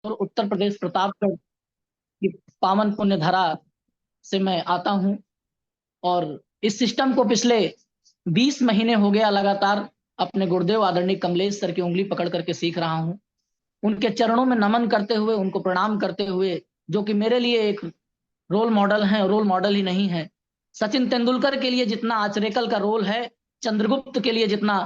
और उत्तर प्रदेश प्रतापगढ़ की पावन पुण्य धरा से मैं आता हूं। और इस सिस्टम को पिछले 20 महीने हो गया लगातार अपने गुरुदेव आदरणीय कमलेश सर की उंगली पकड़ करके सीख रहा हूं। उनके चरणों में नमन करते हुए, उनको प्रणाम करते हुए, जो कि मेरे लिए एक रोल मॉडल है, रोल मॉडल ही नहीं है। सचिन तेंदुलकर के लिए जितना आचरेकल का रोल है, चंद्रगुप्त के लिए जितना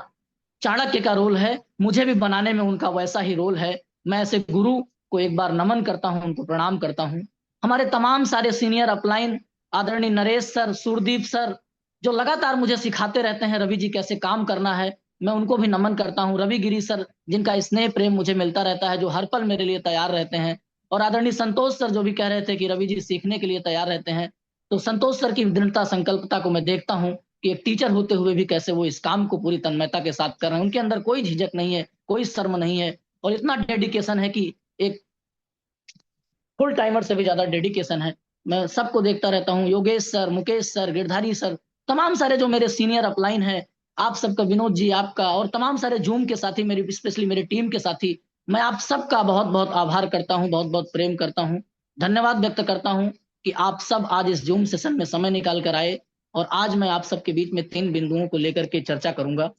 चाणक्य का रोल है, मुझे भी बनाने में उनका वैसा ही रोल है। मैं ऐसे गुरु को एक बार नमन करता हूं, उनको प्रणाम करता हूं। हमारे तमाम सारे सीनियर अपलाइन आदरणीय नरेश सर, सूरदीप सर, जो लगातार मुझे सिखाते रहते हैं रवि जी कैसे काम करना है, मैं उनको भी नमन करता हूं। रवि गिरी सर, जिनका स्नेह प्रेम मुझे मिलता रहता है, जो हर पल मेरे लिए तैयार रहते हैं। और आदरणीय संतोष सर, जो भी कह रहे थे कि रवि जी सीखने के लिए तैयार रहते हैं, तो संतोष सर की दृढ़ता संकल्पता को मैं देखता हूं कि एक टीचर होते हुए भी कैसे वो इस काम को पूरी तन्मयता के साथ कर रहे हैं। उनके अंदर कोई झिझक नहीं है, कोई शर्म नहीं है, और इतना डेडिकेशन है कि एक फुल टाइमर से भी ज्यादा डेडिकेशन है। मैं सबको देखता रहता हूँ, Yogesh sir, Mukesh sir, Girdhari sir, तमाम सारे जो मेरे सीनियर अपलाइन है, आप सबका, विनोद जी आपका, और तमाम सारे जूम के साथी, मेरी स्पेशली मेरी टीम के साथी, मैं आप सबका बहुत बहुत आभार करता हूँ, बहुत बहुत प्रेम करता हूँ, धन्यवाद व्यक्त करता हूँ कि आप सब आज इस जूम सेशन में समय निकाल कर आए। और आज मैं आप सबके बीच में 3 बिंदुओं को लेकर के चर्चा करूंगा।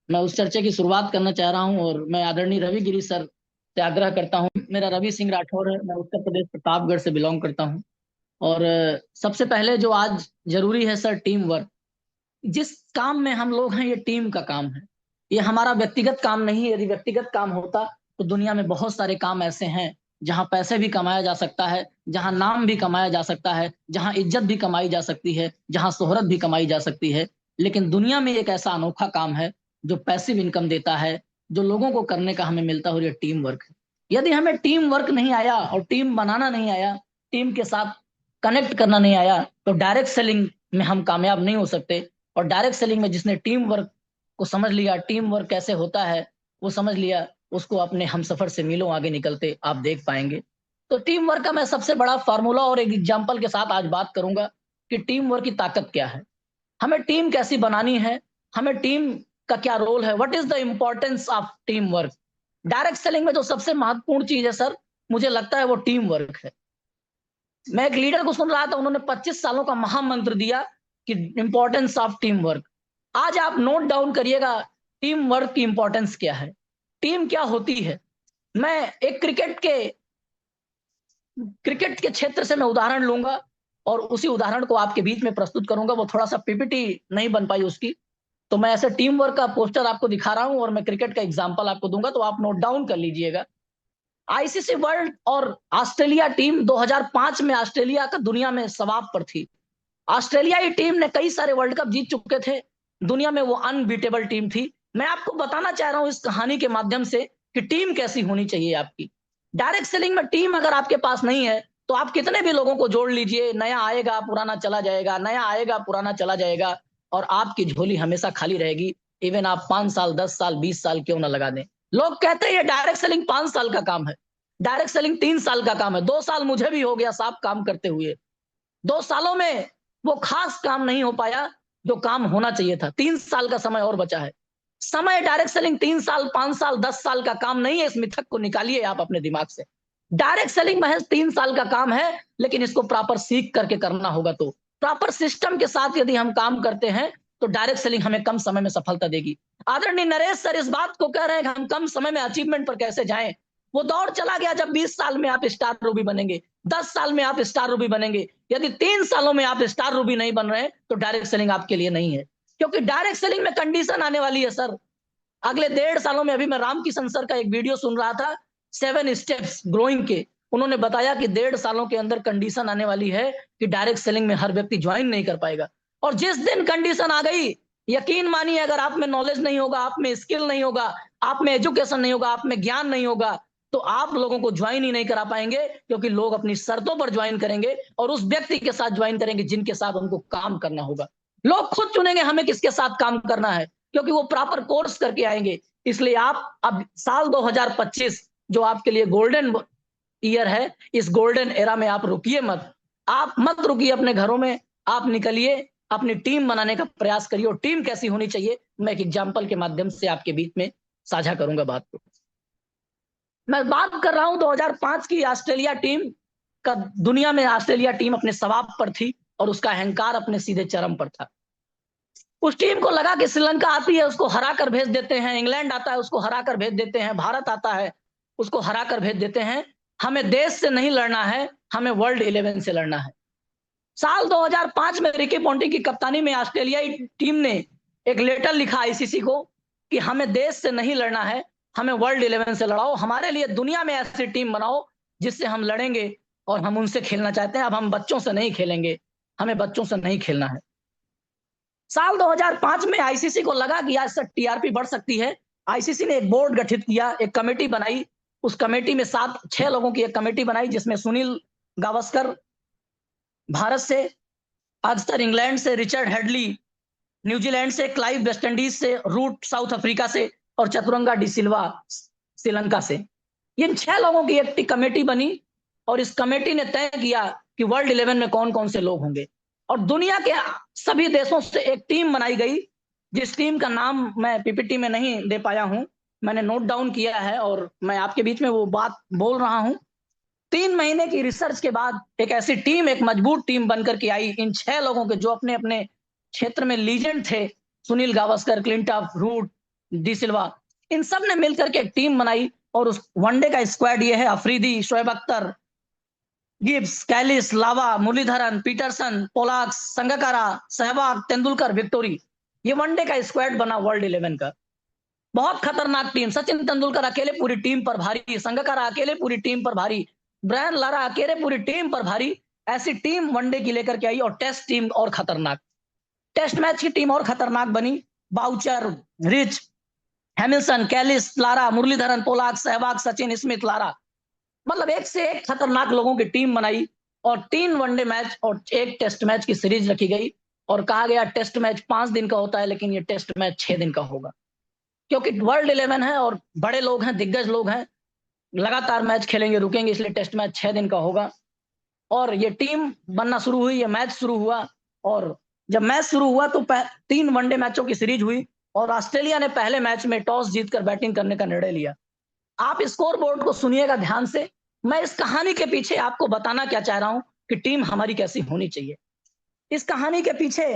मैं उस चर्चा की शुरुआत करना चाह रहा हूं, और मैं आदरणीय रवि गिरी सर से आग्रह करता हूं। मेरा रवि सिंह राठौर है, मैं उत्तर प्रदेश प्रतापगढ़ से बिलोंग करता हूं। और सबसे पहले जो आज जरूरी है सर, टीम वर्क। जिस काम में हम लोग हैं, ये टीम का काम है, ये हमारा व्यक्तिगत काम नहीं है। यदि व्यक्तिगत काम होता तो दुनिया में बहुत सारे काम ऐसे हैं जहां पैसे भी कमाया जा सकता है, जहां नाम भी कमाया जा सकता है, जहां इज्जत भी कमाई जा सकती है, जहां शोहरत भी कमाई जा सकती है। लेकिन दुनिया में एक ऐसा अनोखा काम है जो पैसिव इनकम देता है, जो लोगों को करने का हमें मिलता है, और ये टीम वर्क है। यदि हमें टीम वर्क नहीं आया और टीम बनाना नहीं आया, टीम के साथ कनेक्ट करना नहीं आया, तो डायरेक्ट सेलिंग में हम कामयाब नहीं हो सकते। और डायरेक्ट सेलिंग में जिसने टीम वर्क को समझ लिया, टीम वर्क कैसे होता है वो समझ लिया, उसको अपने हम सफर से मीलों आगे निकलते आप देख पाएंगे। तो टीम वर्क का मैं सबसे बड़ा फार्मूला और एक एग्जांपल के साथ आज बात करूंगा कि टीम वर्क की ताकत क्या है, हमें टीम कैसी बनानी है, हमें टीम का क्या रोल है, what is the importance of team work. Direct selling में जो सबसे महत्वपूर्ण चीज है सर, मुझे लगता है वो टीम वर्क है। मैं एक लीडर को सुन रहा था, उन्होंने 25 सालों का महामंत्र दिया कि इंपॉर्टेंस ऑफ टीम वर्क। आज आप नोट डाउन करिएगा, टीम वर्क की इंपॉर्टेंस क्या है, टीम क्या होती है। मैं एक क्रिकेट के क्षेत्र से मैं उदाहरण लूंगा, और उसी उदाहरण को आपके बीच में प्रस्तुत करूंगा। वो थोड़ा सा पीपीटी नहीं बन पाई उसकी, तो मैं ऐसे टीम वर्क का पोस्टर आपको दिखा रहा हूं और मैं क्रिकेट का एग्जाम्पल आपको दूंगा, तो आप नोट डाउन कर लीजिएगा। आईसीसी वर्ल्ड और ऑस्ट्रेलिया टीम 2005 में ऑस्ट्रेलिया का दुनिया में सवाब पर थी। ऑस्ट्रेलियाई टीम ने कई सारे वर्ल्ड कप जीत चुके थे, दुनिया में वो अनबीटेबल टीम थी। मैं आपको बताना चाह रहा हूं इस कहानी के माध्यम से कि टीम कैसी होनी चाहिए आपकी। डायरेक्ट सेलिंग में टीम अगर आपके पास नहीं है, तो आप कितने भी लोगों को जोड़ लीजिए, नया आएगा पुराना चला जाएगा, नया आएगा पुराना चला जाएगा, और आपकी झोली हमेशा खाली रहेगी। इवन आप 5 साल, 10 साल, 20 साल क्यों ना लगा दें। लोग कहते हैं ये डायरेक्ट सेलिंग 5 साल का काम है, डायरेक्ट सेलिंग 3 साल का काम है। 2 साल मुझे भी हो गया साफ काम करते हुए। 2 सालों में वो खास काम नहीं हो पाया जो काम होना चाहिए था। 3 साल का समय और बचा है। समय डायरेक्ट सेलिंग 3 साल, 5 साल, 10 साल का काम नहीं है, इस मिथक को निकालिए आप अपने दिमाग से। डायरेक्ट सेलिंग महज 3 साल का काम है, लेकिन इसको प्रॉपर सीख करके करना होगा। तो प्रॉपर सिस्टम के साथ यदि हम काम करते हैं, तो डायरेक्ट सेलिंग हमें कम समय में सफलता देगी। आदरणीय नरेश सर इस बात को कह रहे हैं कि हम कम समय में अचीवमेंट पर कैसे जाएं। वो दौर चला गया जब 20 साल में आप स्टार रूबी बनेंगे, 10 साल में आप स्टार रूबी बनेंगे। यदि 3 सालों में आप स्टार रूबी नहीं बन रहे, तो डायरेक्ट सेलिंग आपके लिए नहीं है। क्योंकि डायरेक्ट सेलिंग में कंडीशन आने वाली है सर। अगले 1.5 सालों में, अभी मैं रामकिशन सर का एक वीडियो सुन रहा था, 7 स्टेप्स ग्रोइंग के, उन्होंने बताया कि 1.5 सालों के अंदर कंडीशन आने वाली है कि डायरेक्ट सेलिंग में हर व्यक्ति ज्वाइन नहीं कर पाएगा। और जिस दिन कंडीशन आ गई, यकीन मानिए, अगर आप में नॉलेज नहीं होगा, आप में स्किल नहीं होगा, आप में एजुकेशन नहीं होगा, आप में ज्ञान नहीं होगा, तो आप लोगों को ज्वाइन ही नहीं करा पाएंगे। क्योंकि लोग अपनी शर्तों पर ज्वाइन करेंगे और उस व्यक्ति के साथ ज्वाइन करेंगे जिनके साथ उनको काम करना होगा। लोग खुद चुनेंगे हमें किसके साथ काम करना है, क्योंकि वो प्रॉपर कोर्स करके आएंगे। इसलिए आप अब साल 2025 जो आपके लिए गोल्डन ईयर है, इस गोल्डन एरा में आप रुकिए मत। आप मत रुकिए अपने घरों में, आप निकलिए, अपनी टीम बनाने का प्रयास करिए। और टीम कैसी होनी चाहिए, मैं एक एग्जाम्पल के माध्यम से आपके बीच में साझा करूंगा बात को। मैं बात कर रहा हूं 2005 की ऑस्ट्रेलिया टीम का। दुनिया में ऑस्ट्रेलिया टीम अपने सवाब पर थी और उसका अहंकार अपने सीधे चरम पर था। उस टीम को लगा कि श्रीलंका आती है उसको हरा कर भेज देते हैं, इंग्लैंड आता है उसको हरा कर भेज देते हैं, भारत आता है उसको हरा कर भेज देते हैं। हमें देश से नहीं लड़ना है, हमें वर्ल्ड 11 से लड़ना है। साल 2005 में रिकी पॉन्टिंग की कप्तानी में ऑस्ट्रेलियाई टीम ने एक लेटर लिखा आईसीसी को कि हमें देश से नहीं लड़ना है, हमें वर्ल्ड 11 से लड़ाओ, हमारे लिए दुनिया में ऐसी टीम बनाओ जिससे हम लड़ेंगे और हम उनसे खेलना चाहते हैं। अब हम बच्चों से नहीं खेलेंगे, हमें बच्चों से नहीं खेलना है। साल 2005 में आईसीसी को लगा कि आज तक टीआरपी बढ़ सकती है। आईसीसी ने एक बोर्ड गठित किया, एक कमेटी बनाई। उस कमेटी में 6 लोगों की एक कमेटी बनाई जिसमें सुनील गावस्कर भारत से, अक्सर इंग्लैंड से, रिचर्ड हेडली न्यूजीलैंड से, क्लाइव वेस्टइंडीज से, रूट साउथ अफ्रीका से और चतुरंगा डी सिल्वा श्रीलंका से। इन 6 लोगों की एक कमेटी बनी और इस कमेटी ने तय किया कि वर्ल्ड 11 में कौन कौन से लोग होंगे और दुनिया के सभी देशों से एक टीम बनाई गई जिस टीम का नाम मैं पीपीटी में नहीं दे पाया हूं, मैंने नोट डाउन किया है और मैं आपके बीच में वो बात बोल रहा हूं। 3 महीने की रिसर्च के बाद एक ऐसी टीम, एक मजबूत टीम बनकर के आई इन 6 लोगों के जो अपने अपने क्षेत्र में लीजेंड थे। सुनील गावस्कर, क्लिंटॉफ, रूट, डी सिल्वा, इन सब ने मिलकर के एक टीम बनाई और उस वनडे का स्क्वाड ये है: अफरीदी, शोएब अख्तर, गिब्स, कैलिस, लावा, मुरलीधरन, पीटरसन, पोलाक्स, संगकारा, सहवाग, तेंदुलकर, विक्टोरी। ये वनडे का स्क्वाड बना वर्ल्ड 11 का। बहुत खतरनाक टीम। सचिन तेंदुलकर अकेले पूरी टीम पर भारी, संगकारा अकेले पूरी टीम पर भारी, ब्रायन लारा अकेले पूरी टीम पर भारी। ऐसी टीम वनडे की लेकर के आई और टेस्ट टीम और खतरनाक, टेस्ट मैच की टीम और खतरनाक बनी। Boucher, Rich, Hamilton, Kallis, Lara, Muralitharan, Pollock, Sehwag, Sachin, Smith, Lara, मतलब एक से एक खतरनाक लोगों की टीम बनाई और 3 वनडे मैच और एक टेस्ट मैच की सीरीज रखी गई और कहा गया टेस्ट मैच 5 दिन का होता है लेकिन ये टेस्ट मैच 6 दिन का होगा, क्योंकि वर्ल्ड 11 है और बड़े लोग हैं, दिग्गज लोग हैं, लगातार मैच खेलेंगे, रुकेंगे, इसलिए टेस्ट मैच 6 दिन का होगा। और ये टीम बनना शुरू हुई, ये मैच शुरू हुआ और जब मैच शुरू हुआ तो 3 वनडे मैचों की सीरीज हुई और ऑस्ट्रेलिया ने पहले मैच में टॉस जीतकर बैटिंग करने का निर्णय लिया। आप स्कोर बोर्ड को सुनिएगा ध्यान से। मैं इस कहानी के पीछे आपको बताना क्या चाह रहा हूं कि टीम हमारी कैसी होनी चाहिए। इस कहानी के पीछे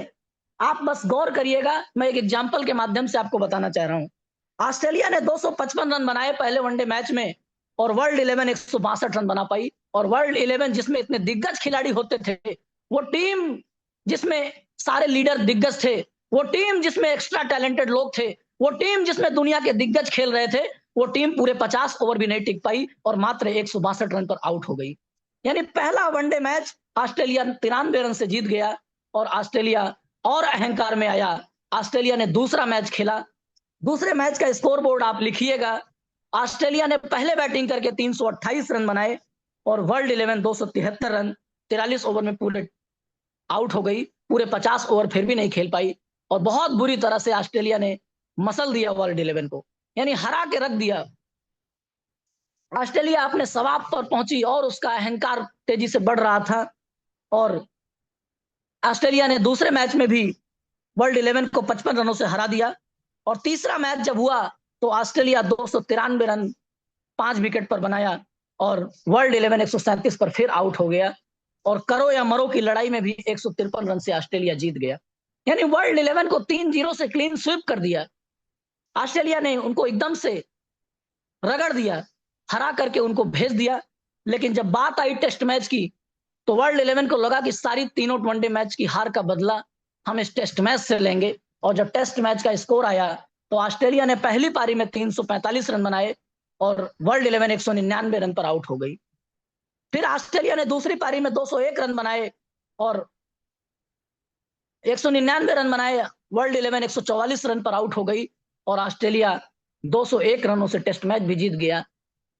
आप बस गौर करिएगा, मैं एक एग्जांपल के माध्यम से आपको बताना चाह रहा हूं। ऑस्ट्रेलिया ने 255 रन बनाए पहले वनडे मैच में और वर्ल्ड 11 162 रन बना पाई। और वर्ल्ड 11 जिसमें इतने दिग्गज खिलाड़ी होते थे, वो टीम जिसमें सारे लीडर दिग्गज थे, वो टीम जिसमें एक्स्ट्रा टैलेंटेड लोग थे, वो टीम जिसमें दुनिया के दिग्गज खेल रहे थे, वो टीम पूरे 50 ओवर भी नहीं टिक पाई और मात्र 162 रन पर आउट हो गई। यानी पहला वनडे मैच ऑस्ट्रेलिया 93 रन से जीत गया और ऑस्ट्रेलिया और अहंकार में आया। ऑस्ट्रेलिया ने दूसरा मैच खेला। दूसरे मैच का स्कोर बोर्ड आप लिखिएगा। ऑस्ट्रेलिया ने पहले बैटिंग करके 328 रन बनाए और वर्ल्ड 11 273 रन 43 ओवर में पूरे आउट हो गई। पूरे 50 ओवर फिर भी नहीं खेल पाई और बहुत बुरी तरह से ऑस्ट्रेलिया ने मसल दिया वर्ल्ड 11 को, यानी हरा के रख दिया। ऑस्ट्रेलिया अपने सवाब पर पहुंची और उसका अहंकार तेजी से बढ़ रहा था और ऑस्ट्रेलिया ने दूसरे मैच में भी वर्ल्ड 11 को 55 रनों से हरा दिया। और तीसरा मैच जब हुआ तो ऑस्ट्रेलिया 293 रन 5 विकेट पर बनाया और वर्ल्ड 11 137 पर फिर आउट हो गया और करो या मरो की लड़ाई में भी 153 रन से ऑस्ट्रेलिया जीत गया। यानी वर्ल्ड 11 को 3-0 से क्लीन स्वीप कर दिया। ऑस्ट्रेलिया ने उनको एकदम से रगड़ दिया, हरा करके उनको भेज दिया। लेकिन जब बात आई टेस्ट मैच की तो वर्ल्ड 11 को लगा कि सारी तीनों वनडे मैच की हार का बदला हम इस टेस्ट मैच से लेंगे। और जब टेस्ट मैच का स्कोर आया तो ऑस्ट्रेलिया ने पहली पारी में 345 रन बनाए और वर्ल्ड 11 199 रन पर आउट हो गई। फिर ऑस्ट्रेलिया ने दूसरी पारी में 201 रन बनाए और 199 रन बनाए, वर्ल्ड 11 144 रन पर आउट हो गई और ऑस्ट्रेलिया 201 रनों से टेस्ट मैच भी जीत गया।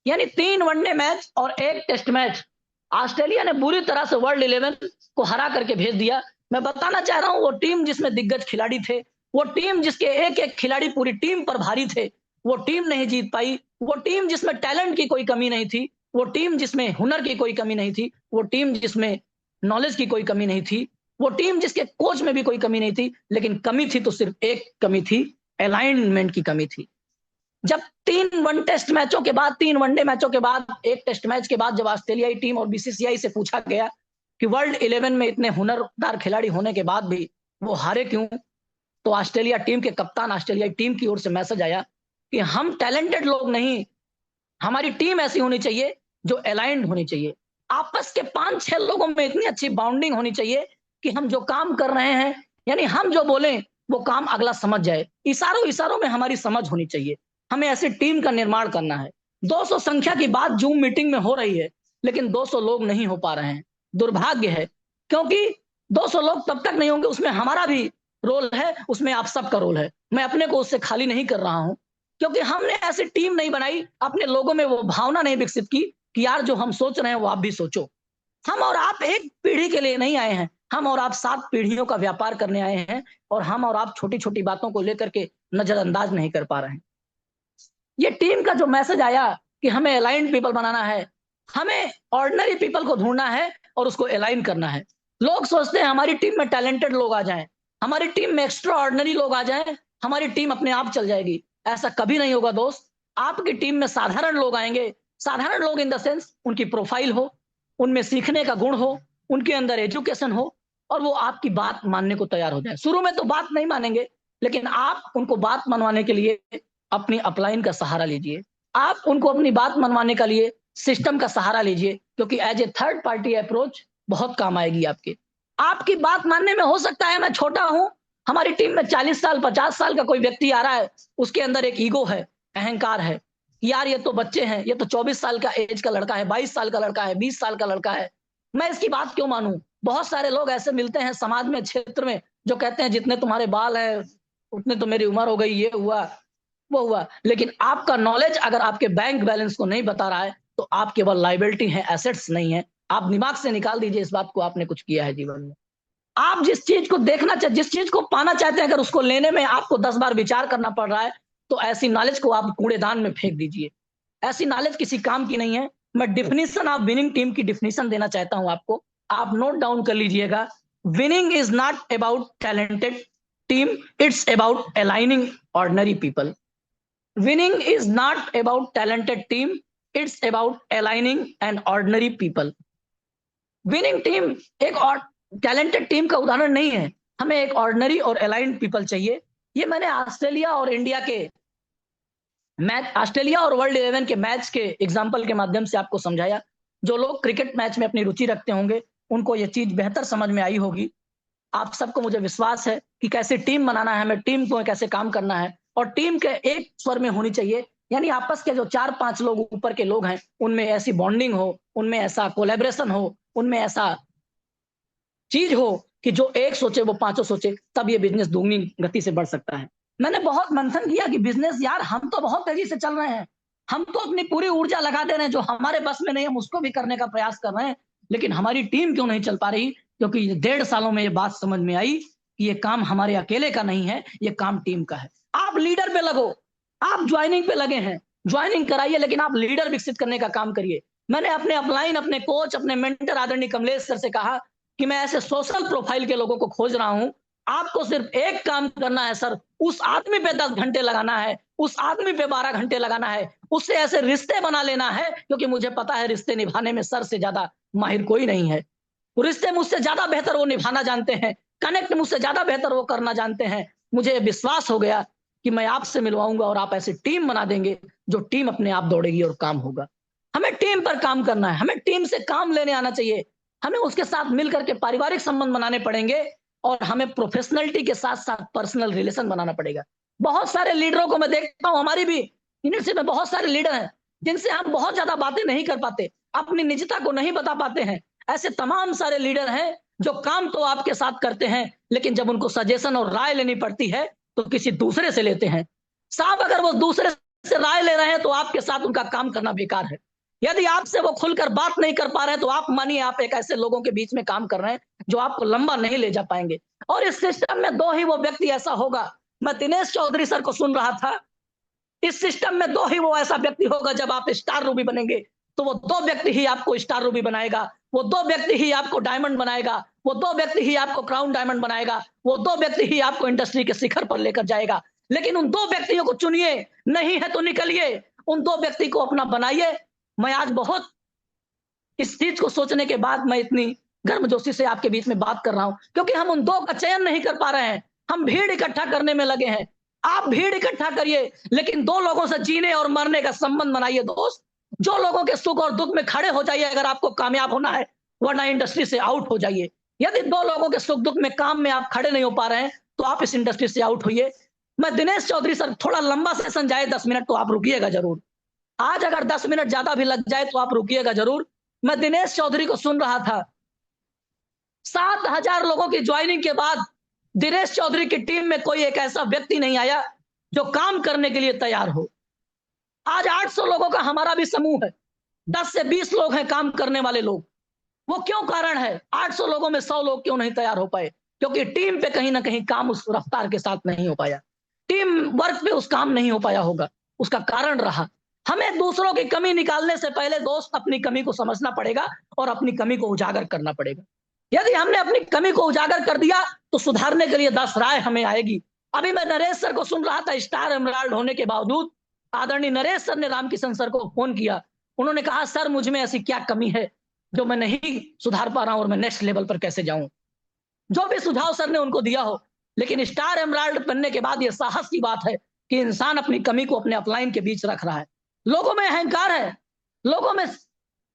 यानी 3 वनडे मैच और एक टेस्ट मैच ऑस्ट्रेलिया ने बुरी तरह से वर्ल्ड 11 को हरा करके भेज दिया। मैं बताना चाह रहा हूं वो टीम जिसमें दिग्गज खिलाड़ी थे, वो टीम जिसके एक एक खिलाड़ी पूरी टीम पर भारी थे, वो टीम नहीं जीत पाई। वो टीम जिसमें टैलेंट की कोई कमी नहीं थी, वो टीम जिसमें हुनर की कोई कमी नहीं थी, वो टीम जिसमें नॉलेज की कोई कमी नहीं थी, वो टीम जिसके कोच में भी कोई कमी नहीं थी, लेकिन कमी थी तो सिर्फ एक कमी थी, अलाइनमेंट की कमी थी। जब 3 वन टेस्ट मैचों के बाद, 3 वनडे मैचों के बाद, एक टेस्ट मैच के बाद जब ऑस्ट्रेलियाई टीम और बीसीसीआई से पूछा गया कि वर्ल्ड 11 में इतने हुनरदार खिलाड़ी होने के बाद भी वो हारे क्यों, तो ऑस्ट्रेलिया टीम के कप्तान, ऑस्ट्रेलियाई टीम की ओर से मैसेज आया कि हम टैलेंटेड लोग नहीं, हमारी टीम ऐसी होनी चाहिए जो अलाइंड होनी चाहिए, आपस के 5-6 लोगों में इतनी अच्छी बाउंडिंग होनी चाहिए कि हम जो काम कर रहे हैं, यानी हम जो बोलें वो काम अगला समझ जाए, इशारों इशारों में हमारी समझ होनी चाहिए। हमें ऐसी टीम का निर्माण करना है। 200 संख्या की बात जूम मीटिंग में हो रही है, लेकिन 200 लोग नहीं हो पा रहे हैं। दुर्भाग्य है, क्योंकि 200 लोग तब तक नहीं होंगे, उसमें हमारा भी रोल है, उसमें आप सबका रोल है। मैं अपने को उससे खाली नहीं कर रहा हूं, क्योंकि हमने ऐसी टीम नहीं बनाई, अपने लोगों में वो भावना नहीं विकसित की कि यार जो हम सोच रहे हैं वो आप भी सोचो। हम और आप एक पीढ़ी के लिए नहीं आए हैं, हम और आप 7 पीढ़ियों का व्यापार करने आए हैं, और हम और आप छोटी-छोटी बातों को लेकर के नजरअंदाज नहीं कर पा रहे हैं। ये टीम का जो मैसेज आया कि हमें अलाइंड पीपल बनाना है, हमें ऑर्डिनरी पीपल को ढूंढना है और उसको अलाइन करना है। लोग सोचते हैं हमारी टीम में टैलेंटेड लोग आ जाएं, हमारी टीम में एक्स्ट्रा ऑर्डिनरी लोग आ जाएं, हमारी टीम अपने आप चल जाएगी। ऐसा कभी नहीं होगा दोस्त। आपकी टीम में साधारण लोग आएंगे, साधारण लोग इन द सेंस उनकी प्रोफाइल हो, उनमें सीखने का गुण हो, उनके अंदर एजुकेशन हो, और वो आपकी बात मानने को तैयार हो जाए। शुरू में तो बात नहीं मानेंगे, लेकिन आप उनको बात मनवाने के लिए अपनी अपलाइन का सहारा लीजिए। आप उनको अपनी बात मनवाने के लिए सिस्टम का सहारा लीजिए, क्योंकि as a third party approach बहुत काम आएगी आपके। आपकी बात मानने में हो सकता है मैं छोटा हूं, हमारी टीम में 40 साल 50 साल का कोई व्यक्ति आ रहा है, उसके अंदर एक ईगो है, अहंकार है, यार ये तो बच्चे हैं, ये तो 24 साल का एज का लड़का है, 22 साल का लड़का है, 20 साल का लड़का है, मैं इसकी बात क्यों मानूं। बहुत सारे लोग ऐसे मिलते हैं समाज में, क्षेत्र में, जो कहते हैं जितने तुम्हारे बाल हैं उतने तो मेरी उम्र हो गई, ये हुआ वो हुआ। लेकिन आपका नॉलेज अगर आपके बैंक बैलेंस को नहीं बता रहा है, तो आप केवल लाइबिलिटी हैं, एसेट्स नहीं है। आप दिमाग से निकाल दीजिए इस बात को, आपने कुछ किया है जीवन में। आप जिस चीज को देखना चाहते, जिस चीज को पाना चाहते हैं, अगर उसको लेने में आपको 10 बार विचार करना पड़ रहा है, तो ऐसी नॉलेज को आप कूड़ेदान में फेंक दीजिए। ऐसी नॉलेज किसी काम की नहीं है। मैं डिफिनीशन ऑफ विनिंग टीम की डिफिनीशन देना चाहता हूं आपको, आप नोट डाउन कर लीजिएगा। Winning is not about talented team, it's about aligning ordinary people. Winning is not about talented team, it's about aligning an ordinary people. Winning team एक और टैलेंटेड टीम का उदाहरण नहीं है, हमें एक ऑर्डिनरी और अलाइंड पीपल चाहिए। ये मैंने ऑस्ट्रेलिया और इंडिया के मैच, ऑस्ट्रेलिया और वर्ल्ड 11 के मैच के एग्जाम्पल के माध्यम से आपको समझाया। जो लोग क्रिकेट मैच में अपनी रुचि रखते होंगे, उनको ये चीज बेहतर समझ में आई होगी। आप सबको मुझे विश्वास है कि कैसे टीम बनाना है, हमें टीम को कैसे काम करना है, और टीम के एक स्वर में होनी चाहिए, यानी आपस के जो 4-5 लोग ऊपर के लोग हैं, उनमें ऐसी बॉन्डिंग हो, उनमें ऐसा कोलैबोरेशन हो, उनमें ऐसा चीज हो कि जो एक सोचे वो पांचों सोचे, तब ये बिजनेस दुगनी गति से बढ़ सकता है। मैंने बहुत मंथन किया कि बिजनेस, यार हम तो बहुत तेजी से चल रहे हैं, हम तो अपनी पूरी ऊर्जा लगा दे रहे हैं, जो हमारे बस में नहीं हम उसको भी करने का प्रयास कर रहे हैं, लेकिन हमारी टीम क्यों नहीं चल पा रही। क्योंकि 1.5 सालों में ये बात समझ में आई कि ये काम हमारे अकेले का नहीं है, ये काम टीम का है। आप लीडर पे लगो, आप ज्वाइनिंग पे लगे हैं, ज्वाइनिंग कराइए, लेकिन आप लीडर विकसित करने का काम करिए। मैंने अपने अपलाइन, अपने कोच, अपने मेंटर आदरणीय कमलेश सर से कहा कि मैं ऐसे सोशल प्रोफाइल के लोगों को खोज रहा हूं, आपको सिर्फ एक काम करना है सर, उस आदमी पे 10 घंटे लगाना है, उस आदमी पे 12 घंटे लगाना है, उससे ऐसे रिश्ते बना लेना है, क्योंकि मुझे पता है रिश्ते निभाने में सर से ज्यादा माहिर कोई नहीं है। रिश्ते मुझसे ज्यादा बेहतर वो निभाना जानते हैं, कनेक्ट मुझसे ज्यादा बेहतर वो करना जानते हैं। मुझे विश्वास हो गया कि मैं आपसे मिलवाऊंगा और आप ऐसी टीम बना देंगे, जो टीम अपने आप दौड़ेगी और काम होगा। हमें टीम पर काम करना है, हमें टीम से काम लेने आना चाहिए, हमें उसके साथ मिलकर के पारिवारिक संबंध बनाने पड़ेंगे, और हमें प्रोफेशनलिटी के साथ साथ पर्सनल रिलेशन बनाना पड़ेगा। बहुत सारे लीडरों को मैं देखता हूं, हमारी भी यूनिवर्सिटी में बहुत सारे लीडर हैं जिनसे हम बहुत ज्यादा बातें नहीं कर पाते, अपनी निजता को नहीं बता पाते हैं। ऐसे तमाम सारे लीडर हैं जो काम तो आपके साथ करते हैं, लेकिन जब उनको सजेशन और राय लेनी पड़ती है तो किसी दूसरे से लेते हैं। साहब अगर वो दूसरे से राय ले रहे हैं तो आपके साथ उनका काम करना बेकार है। यदि आपसे वो खुलकर बात नहीं कर पा रहे हैं, तो आप मानिए आप एक ऐसे लोगों के बीच में काम कर रहे हैं जो आपको लंबा नहीं ले जा पाएंगे। और इस सिस्टम में 2 ही वो व्यक्ति ऐसा होगा, मैं दिनेश चौधरी सर को सुन रहा था, इस सिस्टम में 2 ही वो ऐसा व्यक्ति होगा, जब आप स्टार रूबी बनेंगे तो वो 2 व्यक्ति ही आपको स्टार रूबी बनाएगा, वो 2 व्यक्ति ही आपको डायमंड बनाएगा, वो 2 व्यक्ति ही आपको क्राउन डायमंड बनाएगा, वो 2 व्यक्ति ही आपको इंडस्ट्री के शिखर पर लेकर जाएगा। लेकिन उन 2 व्यक्तियों को चुनिए, नहीं है तो निकलिए, उन 2 व्यक्ति को अपना बनाइए। मैं आज बहुत इस चीज को सोचने के बाद मैं इतनी गर्मजोशी से आपके बीच में बात कर रहा हूं, क्योंकि हम उन 2 का चयन नहीं कर पा रहे हैं। हम भीड़ इकट्ठा करने में लगे हैं। आप भीड़ इकट्ठा करिए, लेकिन 2 लोगों से जीने और मरने का संबंध बनाइए दोस्त। जो लोगों के सुख और दुख में खड़े हो जाइए अगर आपको कामयाब होना है, वरना इंडस्ट्री से आउट हो जाइए। यदि 2 लोगों के सुख दुख में काम में आप खड़े नहीं हो पा रहे हैं, तो आप इस इंडस्ट्री से आउट होइए। मैं दिनेश चौधरी सर, थोड़ा लंबा सेशन जाए 10 मिनट तो आप रुकिएगा जरूर। आज अगर 10 मिनट ज्यादा भी लग जाए तो आप रुकिएगा जरूर। मैं दिनेश चौधरी को सुन रहा था। 7,000 लोगों की ज्वाइनिंग के बाद दिनेश चौधरी की टीम में कोई एक ऐसा व्यक्ति नहीं आया जो काम करने के लिए तैयार हो। आज 800 लोगों का हमारा भी समूह है, 10 से 20 लोग हैं काम करने वाले लोग। वो क्यों कारण है? 800 लोगों में 100 लोग क्यों नहीं तैयार हो पाए? क्योंकि टीम पे कहीं ना कहीं काम उस रफ्तार के साथ नहीं हो पाया, टीम वर्क पे उस काम नहीं हो पाया होगा। उसका कारण रहा। हमें दूसरों की कमी निकालने से पहले दोस्त अपनी कमी को समझना पड़ेगा और अपनी कमी को उजागर करना पड़ेगा। यदि हमने अपनी कमी को उजागर कर दिया तो सुधारने के लिए 10 राय हमें आएगी। अभी मैं नरेश सर को सुन रहा था, स्टार एमराल्ड होने के बावजूद आदरणीय नरेश सर ने रामकिशन सर को फोन किया। उन्होंने कहा, सर मुझ में ऐसी क्या कमी है जो मैं नहीं सुधार पा रहा हूं और मैं नेक्स्ट लेवल पर कैसे जाऊं। जो भी सुझाव सर ने उनको दिया हो, लेकिन स्टार एमराल्ड बनने के बाद यह साहस की बात है कि इंसान अपनी कमी को अपने अपलाइन के बीच रख रहा है। लोगों में अहंकार है, लोगों में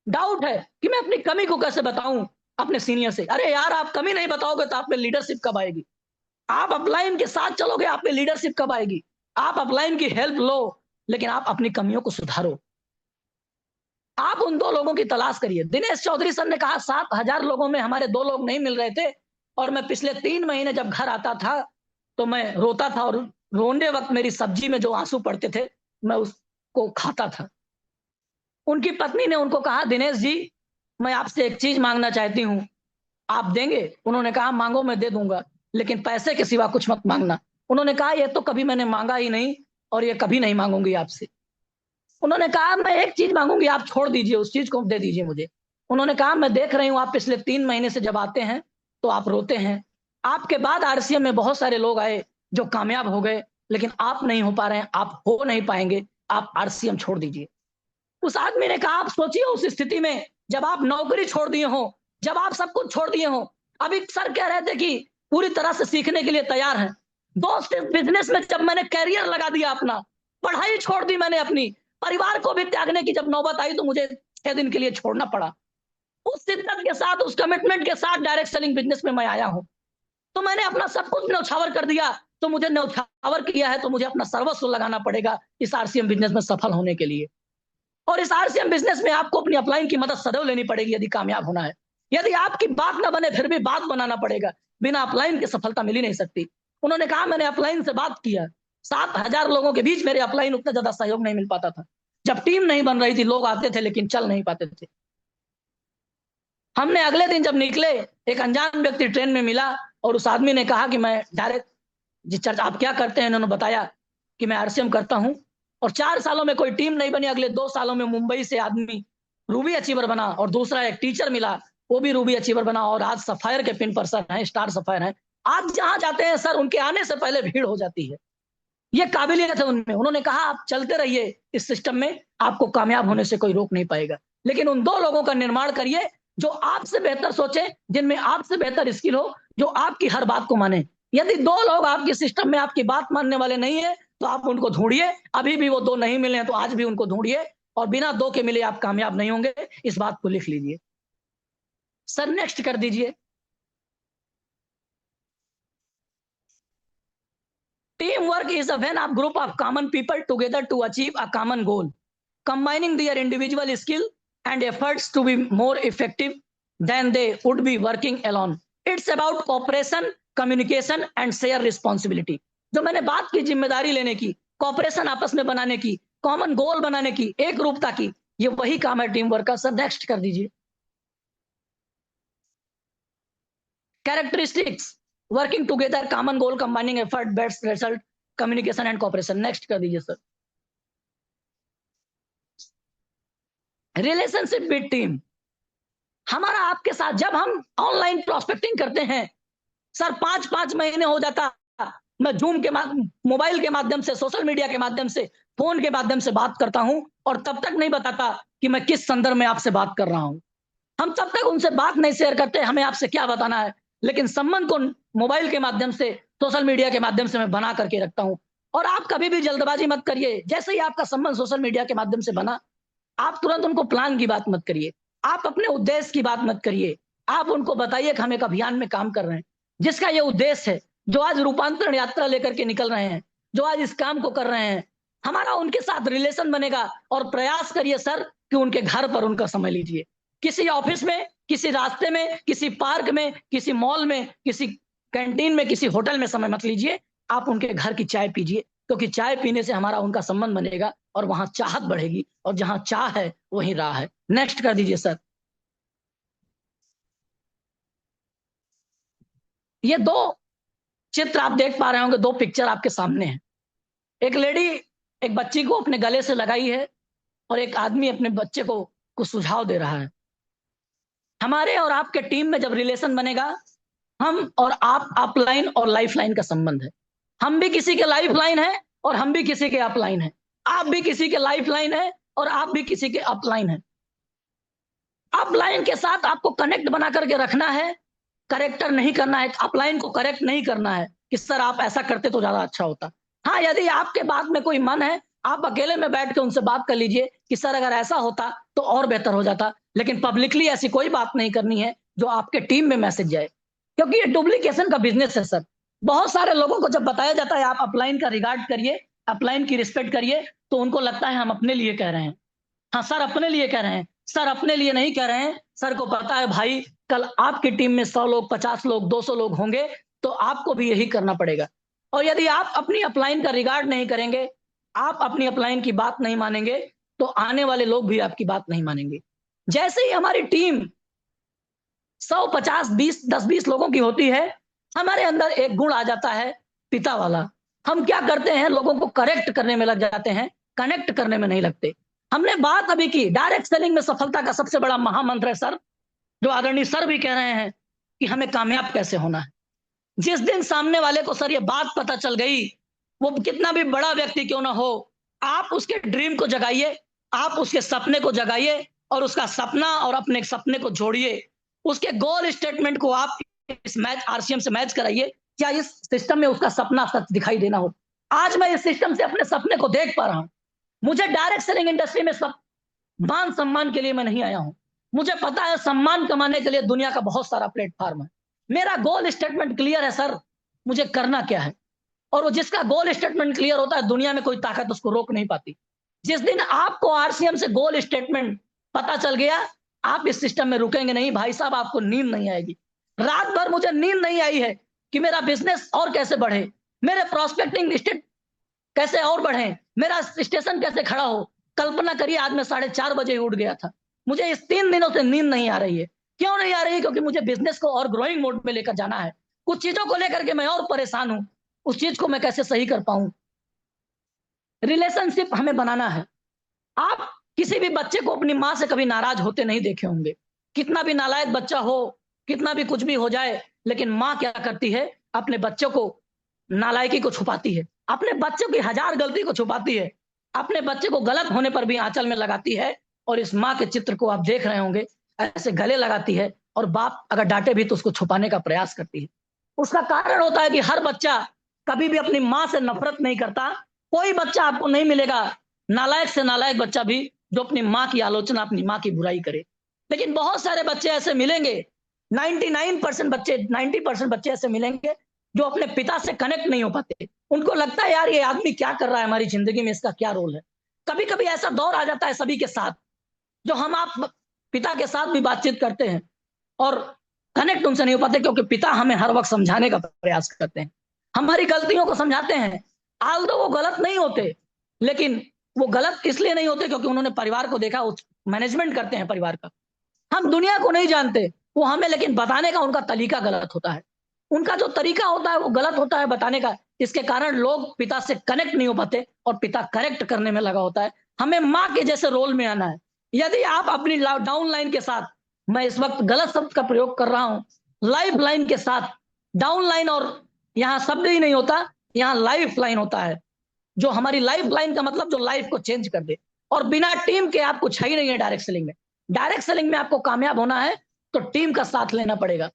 डाउट है कि मैं अपनी कमी को कैसे बताऊं अपने सीनियर से। अरे यार, आप कमी नहीं बताओगे तो आप में लीडरशिप कब आएगी? आप अपलाइन के साथ चलोगे, आप में लीडरशिप कब आएगी? आप अपलाइन की हेल्प लो, लेकिन आप अपनी कमियों को सुधारो। आप उन 2 लोगों की तलाश करिए। दिनेश चौधरी सर ने कहा 7,000 लोगों में हमारे 2 लोग नहीं मिल रहे थे, और मैं पिछले 3 महीने जब घर आता था तो मैं रोता था, और रोने वक्त मेरी सब्जी में जो आंसू पड़ते थे मैं उसको खाता था। उनकी पत्नी ने उनको कहा, दिनेश जी मैं आपसे एक चीज मांगना चाहती हूँ, आप देंगे? उन्होंने कहा, मांगो मैं दे दूंगा, लेकिन पैसे के सिवा कुछ मत मांगना। उन्होंने कहा, ये तो कभी मैंने मांगा ही नहीं और ये कभी नहीं मांगूंगी आपसे। उन्होंने कहा, मैं एक चीज मांगूंगी, आप छोड़ दीजिए, उस चीज को दे दीजिए मुझे। उन्होंने कहा, मैं देख रही हूं आप पिछले 3 महीने से जब आते हैं तो आप रोते हैं। आपके बाद आरसीएम में बहुत सारे लोग आए जो कामयाब हो गए, लेकिन आप नहीं हो पा रहे हैं, आप हो नहीं पाएंगे, आप आरसीएम छोड़ दीजिए। उस आदमी ने कहा, आप सोचिए उस स्थिति में जब आप नौकरी छोड़ दिए हो, जब आप सब कुछ छोड़ दिए हो। अभी सर कह रहे थे कि पूरी तरह से सीखने के लिए तैयार हैं। दोस्त, बिजनेस में जब मैंने कैरियर लगा दिया अपना, पढ़ाई छोड़ दी मैंने अपनी, परिवार को भी त्यागने की जब नौबत आई तो मुझे 6 दिन के लिए छोड़ना पड़ा। उस शिद्दत के साथ, उस कमिटमेंट के साथ डायरेक्ट सेलिंग बिजनेस में मैं आया हूं। तो मैंने अपना सब कुछ न्यौछावर कर दिया। तो मुझे न्यौछावर किया है तो मुझे अपना सर्वस्व लगाना पड़ेगा इस आरसीएम बिजनेस में सफल होने के लिए। और इस आरसीएम बिजनेस में आपको अपनी अपलाइन की मदद सदैव लेनी पड़ेगी यदि कामयाब होना है। यदि आपकी बात ना बने फिर भी बात बनाना पड़ेगा, बिना अपलाइन की सफलता मिल ही नहीं सकती। उन्होंने कहा, मैंने अपलाइन से बात किया, 7,000 लोगों के बीच मेरे अपलाइन उतना ज्यादा सहयोग नहीं मिल पाता था। जब टीम नहीं बन रही थी, लोग आते थे लेकिन चल नहीं पाते थे। हमने अगले दिन जब निकले, एक अनजान व्यक्ति ट्रेन में मिला और उस आदमी ने कहा कि मैं डायरेक्ट, जी चर्चा आप क्या करते हैं? उन्होंने बताया कि मैं आरसीएम करता हूं, और 4 सालों में कोई टीम नहीं बनी। अगले 2 सालों में मुंबई से आदमी रूबी अचीवर बना, और दूसरा एक टीचर मिला, वो भी रूबी अचीवर बना, और आज सफायर के पिन पर्सन हैं, स्टार सफायर हैं। आज जहां जाते हैं सर, उनके आने से पहले भीड़ हो जाती है। ये काबिलियत है उनमें। उन्होंने कहा, आप चलते रहिए इस सिस्टम में, आपको कामयाब होने से कोई रोक नहीं पाएगा। लेकिन उन 2 लोगों का निर्माण करिए जो आपसे बेहतर सोचे, जिनमें आपसे बेहतर स्किल हो, जो आपकी हर बात को माने। यदि 2 लोग आपके सिस्टम में आपकी बात मानने वाले नहीं है तो आप उनको ढूंढिए। अभी भी वो 2 नहीं मिले हैं तो आज भी उनको ढूंढिए, और बिना 2 के मिले आप कामयाब नहीं होंगे। इस बात को लिख लीजिए। सर नेक्स्ट कर दीजिए। Team work is a when a group of common people together to achieve a common goal, combining their individual skill and efforts to be more effective than they would be working alone. It's about cooperation, communication and share responsibility. जो मैंने बात की जिम्मेदारी लेने की, corporation आपस में बनाने की, कॉमन गोल बनाने की, एक रूपता की, ये वही काम है टीम वर्क का। सर नेक्स्ट कर दीजिए। Characteristics, working together, common goal, combining effort, best result, communication and cooperation. Next कर दीजिए सर। रिलेशनशिप विद टीम, हमारा आपके साथ जब हम ऑनलाइन प्रोस्पेक्टिंग करते हैं सर, 5-5 महीने हो जाता, मैं जूम के मोबाइल के माध्यम से, सोशल मीडिया के माध्यम से, फोन के माध्यम से बात करता हूं और तब तक नहीं बताता कि मैं किस संदर्भ में आपसे बात कर रहा हूं। हम तब तक उनसे बात नहीं शेयर करते हमें आपसे क्या बताना है, लेकिन संबंध को मोबाइल के माध्यम से, सोशल मीडिया के माध्यम से मैं बना करके रखता हूं। और आप कभी भी जल्दबाजी मत करिए। जैसे ही आपका संबंध सोशल मीडिया के माध्यम से बना, आप तुरंत उनको प्लान की बात मत करिए, आप अपने उद्देश्य की बात मत करिए। आप उनको बताइए कि हम एक अभियान में काम कर रहे हैं, जिसका ये उद्देश्य है, जो आज रूपांतरण यात्रा लेकर के निकल रहे हैं, जो आज इस काम को कर रहे हैं, हमारा उनके साथ रिलेशन बनेगा। और प्रयास करिए सर कि उनके घर पर उनका समय लीजिए, किसी ऑफिस में, किसी रास्ते में, किसी पार्क में, किसी मॉल में, किसी कैंटीन में, किसी होटल में समय मत लीजिए। आप उनके घर की चाय पीजिए, क्योंकि चाय पीने से हमारा उनका संबंध बनेगा और वहां चाहत बढ़ेगी, और जहां चाह है वहीं राह है। नेक्स्ट कर दीजिए सर। ये दो चित्र आप देख पा रहे होंगे, दो पिक्चर आपके सामने है। एक लेडी एक बच्ची को अपने गले से लगाई है और एक आदमी अपने बच्चे को कुछ सुझाव दे रहा है। हमारे और आपके टीम में जब रिलेशन बनेगा, हम और आप अपलाइन और लाइफ लाइन का संबंध है। हम भी किसी के लाइफ लाइन है और हम भी किसी के अपलाइन है। आप भी किसी के लाइफ लाइन है और आप भी किसी के अपलाइन है। अपलाइन के साथ आपको कनेक्ट बना करके रखना है, करेक्टर नहीं करना है। अपलाइन को करेक्ट नहीं करना है कि सर आप ऐसा करते तो ज्यादा अच्छा होता। हाँ, यदि आपके बात में कोई मन है, आप अकेले में बैठ के उनसे बात कर लीजिए कि सर अगर ऐसा होता तो और बेहतर हो जाता। लेकिन पब्लिकली ऐसी कोई बात नहीं करनी है जो आपके टीम में मैसेज जाए, क्योंकि ये डुप्लीकेशन का बिजनेस है सर। बहुत सारे लोगों को जब बताया जाता है आप अपलाइन का रिगार्ड करिए, अपलाइन की रिस्पेक्ट करिए, तो उनको लगता है हम अपने लिए कह रहे हैं। हाँ सर, अपने लिए कह रहे हैं। सर अपने लिए नहीं कह रहे हैं, सर को पता है भाई कल आपकी टीम में 100 लोग, 50 लोग, 200 लोग होंगे, तो आपको भी यही करना पड़ेगा। और यदि आप अपनी अपलाइन का रिगार्ड नहीं करेंगे, आप अपनी अपलाइन की बात नहीं मानेंगे, तो आने वाले लोग भी आपकी बात नहीं मानेंगे। जैसे ही हमारी टीम 100, 50, 20, 10, 20 लोगों की होती है, हमारे अंदर एक गुण आ जाता है पिता वाला। हम क्या करते हैं, लोगों को करेक्ट करने में लग जाते हैं, कनेक्ट करने में नहीं लगते। हमने बात अभी की डायरेक्ट सेलिंग में सफलता का सबसे बड़ा महामंत्र है सर, जो आदरणीय सर भी कह रहे हैं कि हमें कामयाब कैसे होना है। जिस दिन सामने वाले को सर ये बात पता चल गई, वो कितना भी बड़ा व्यक्ति क्यों ना हो, आप उसके ड्रीम को जगाइए, आप उसके सपने को जगाइए और उसका सपना और अपने सपने को जोड़िए। उसके गोल स्टेटमेंट को आप इस मैच आरसीएम से मैच कराइए। क्या इस सिस्टम में उसका सपना सच दिखाई देना हो? आज मैं इस सिस्टम से अपने सपने को देख पा रहा हूं। मुझे डायरेक्ट सेलिंग इंडस्ट्री में सब मान सम्मान के लिए मैं नहीं आया हूं। मुझे पता है सम्मान कमाने के लिए दुनिया का बहुत सारा प्लेटफॉर्म है। मेरा गोल स्टेटमेंट क्लियर है सर, मुझे करना क्या है। और वो जिसका गोल स्टेटमेंट क्लियर होता है, दुनिया में कोई ताकत उसको रोक नहीं पाती। जिस दिन आपको आरसीएम से गोल स्टेटमेंट पता चल गया, आप इस सिस्टम में रुकेंगे नहीं भाई साहब, आपको नींद नहीं आएगी। रात भर मुझे नींद नहीं आई है कि मेरा बिजनेस और कैसे बढ़े, मेरे प्रोस्पेक्टिंग लिस्टेड कैसे और बढ़े, मेरा स्टेशन कैसे खड़ा हो। कल्पना करिए, आज मैं 4:30 बजे उठ गया था। मुझे इस 3 दिनों से नींद नहीं आ रही है। क्यों नहीं आ रही है? क्योंकि मुझे बिजनेस को और ग्रोइंग मोड में लेकर जाना है। कुछ चीजों को लेकर के मैं और परेशान हूं, उस चीज को मैं कैसे सही कर पाऊं। रिलेशनशिप हमें बनाना है। आप किसी भी बच्चे को अपनी माँ से कभी नाराज होते नहीं देखे होंगे। कितना भी नालायक बच्चा हो, कितना भी कुछ भी हो जाए, लेकिन माँ क्या करती है, अपने बच्चों को नालायकी को छुपाती है, अपने बच्चों की हजार गलती को छुपाती है, अपने बच्चे को गलत होने पर भी आंचल में लगाती है। और इस माँ के चित्र को आप देख रहे होंगे, ऐसे गले लगाती है, और बाप अगर डांटे भी तो उसको छुपाने का प्रयास करती है। उसका कारण होता है कि हर बच्चा कभी भी अपनी माँ से नफरत नहीं करता। कोई बच्चा आपको नहीं मिलेगा, नालायक से नालायक बच्चा भी, जो अपनी माँ की आलोचना, अपनी माँ की बुराई करे। लेकिन बहुत सारे बच्चे ऐसे मिलेंगे, 99% बच्चे, 90% बच्चे ऐसे मिलेंगे जो अपने पिता से कनेक्ट नहीं हो पाते। उनको लगता है यार ये आदमी क्या कर रहा है हमारी जिंदगी में, इसका क्या रोल है। कभी कभी ऐसा दौर आ जाता है सभी के साथ, जो हम आप पिता के साथ भी बातचीत करते हैं और कनेक्ट उनसे नहीं हो पाते, क्योंकि पिता हमें हर वक्त समझाने का प्रयास करते हैं, हमारी गलतियों को समझाते हैं। आल तो वो गलत नहीं होते, लेकिन वो गलत इसलिए नहीं होते क्योंकि उन्होंने परिवार को देखा, मैनेजमेंट करते हैं परिवार का। हम दुनिया को नहीं जानते, वो हमें लेकिन बताने का उनका तरीका गलत होता है। उनका जो तरीका होता है वो गलत होता है बताने का। इसके कारण लोग पिता से कनेक्ट नहीं हो पाते और पिता करेक्ट करने में लगा होता है। हमें माँ के जैसे रोल में आना है। यदि आप अपनी डाउन लाइन के साथ, मैं इस वक्त गलत शब्द का प्रयोग कर रहा हूं, लाइफ लाइन के साथ, डाउन लाइन और यहां शब्द ही नहीं होता, यहाँ लाइफ लाइन होता है, जो हमारी लाइफ लाइन का मतलब जो लाइफ को चेंज कर दे। और बिना टीम के आप कुछ है ही नहीं है डायरेक्ट सेलिंग में। डायरेक्ट सेलिंग में आपको कामयाब होना है तो टीम का साथ लेना पड़ेगा।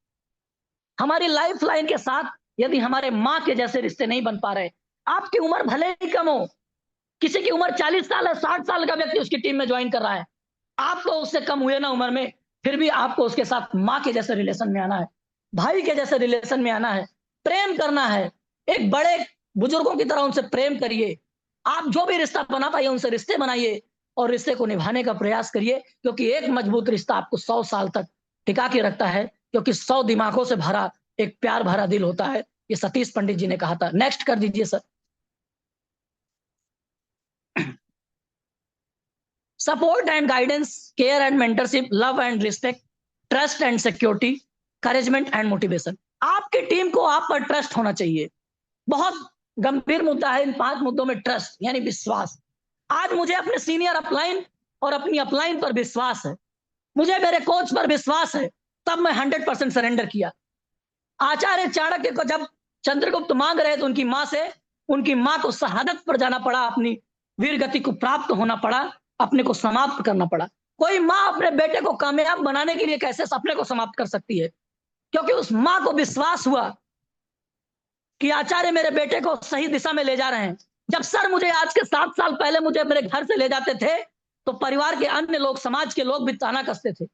हमारी लाइफ लाइन के साथ यदि हमारे माँ के जैसे रिश्ते नहीं बन पा रहे, आपकी उम्र भले ही कम हो, किसी की उम्र 40 साल है, 60 साल का व्यक्ति उसकी टीम में ज्वाइन कर रहा है, आप तो उससे कम हुए ना उम्र में, फिर भी आपको उसके साथ माँ के जैसे रिलेशन में आना है, भाई के जैसे रिलेशन में आना है, प्रेम करना है। एक बड़े बुजुर्गों की तरह उनसे प्रेम करिए। आप जो भी रिश्ता बना पाइए उनसे रिश्ते बनाइए और रिश्ते को निभाने का प्रयास करिए, क्योंकि एक मजबूत रिश्ता आपको 100 साल तक टिका के रखता है, क्योंकि 100 दिमागों से भरा एक प्यार भरा दिल होता है। ये सतीश पंडित जी ने कहा था। नेक्स्ट कर दीजिए sir. Support and guidance, care and mentorship, love and respect, trust and security, encouragement and motivation. आपकी टीम को आप पर ट्रस्ट होना चाहिए। बहुत गंभीर मुद्दा है इन 5 मुद्दों में, ट्रस्ट यानी विश्वास। आज मुझे अपने सीनियर अपलाइन और अपनी अपलाइन पर विश्वास है, मुझे मेरे कोच पर विश्वास है, तब मैं 100% सरेंडर किया। आचार्य चाणक्य को जब चंद्रगुप्त मांग रहे तो उनकी मां को शहादत पर जाना पड़ा, अपनी वीर गति को प्राप्त होना पड़ा, अपने को समाप्त करना पड़ा। कोई मां अपने बेटे को कामयाब बनाने के लिए कैसे अपने को समाप्त कर सकती है? क्योंकि उस मां को विश्वास हुआ कि आचार्य मेरे बेटे को सही दिशा में ले जा रहे हैं। जब सर मुझे आज के 7 साल पहले मुझे मेरे घर से ले जाते थे तो परिवार के अन्य लोग, समाज के लोग भी ताना कसते थे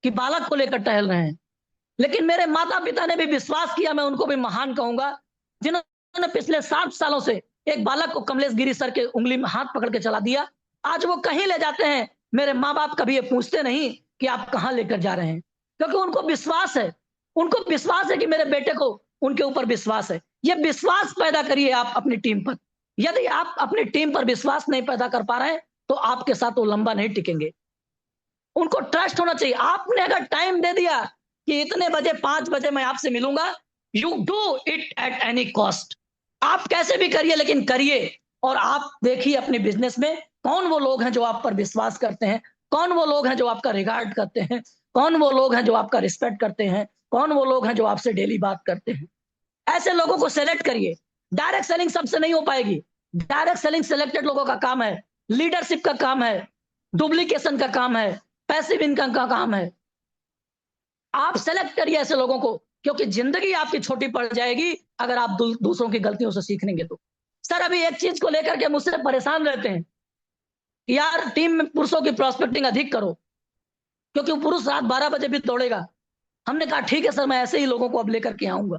कि बालक को लेकर टहल रहे हैं। लेकिन मेरे माता पिता ने भी विश्वास किया, मैं उनको भी महान कहूंगा, जिन्होंने पिछले 7 सालों से एक बालक को कमलेश गिरी सर के उंगली में हाथ पकड़ के चला दिया। आज वो कहीं ले जाते हैं, मेरे माँ बाप कभी ये पूछते नहीं कि आप कहाँ लेकर जा रहे हैं, क्योंकि उनको विश्वास है। उनको विश्वास है कि मेरे बेटे को उनके ऊपर विश्वास है। ये विश्वास पैदा करिए आप अपनी टीम पर। यदि आप अपनी टीम पर विश्वास नहीं पैदा कर पा रहे हैं तो आपके साथ वो लंबा नहीं टिकेंगे। उनको ट्रस्ट होना चाहिए। आपने अगर टाइम दे दिया कि इतने बजे 5 बजे मैं आपसे मिलूंगा, you do it at any cost. आप कैसे भी करिए लेकिन करिए। और आप देखिए अपने बिजनेस में कौन वो लोग हैं जो आप पर विश्वास करते हैं, कौन वो लोग हैं जो आपका रिगार्ड करते हैं, कौन वो लोग हैं जो आपका रिस्पेक्ट करते हैं, कौन वो लोग हैं जो आपसे डेली बात करते हैं। ऐसे लोगों को सेलेक्ट करिए। डायरेक्ट सेलिंग सबसे नहीं हो पाएगी। डायरेक्ट सेलिंग सिलेक्टेड लोगों का काम है, लीडरशिप का काम है, डुप्लीकेशन का काम है, पैसिव इनकम का काम है। आप सेलेक्ट करिए ऐसे लोगों को, क्योंकि जिंदगी आपकी छोटी पड़ जाएगी अगर आप दूसरों की गलतियों से सीखेंगे तो। सर अभी एक चीज को लेकर के मुझसे परेशान रहते हैं कि यार टीम में पुरुषों की प्रोस्पेक्टिंग अधिक करो, क्योंकि वो पुरुष रात 12 बजे भी दौड़ेगा। हमने कहा ठीक है सर, मैं ऐसे ही लोगों को अब लेकर के आऊंगा,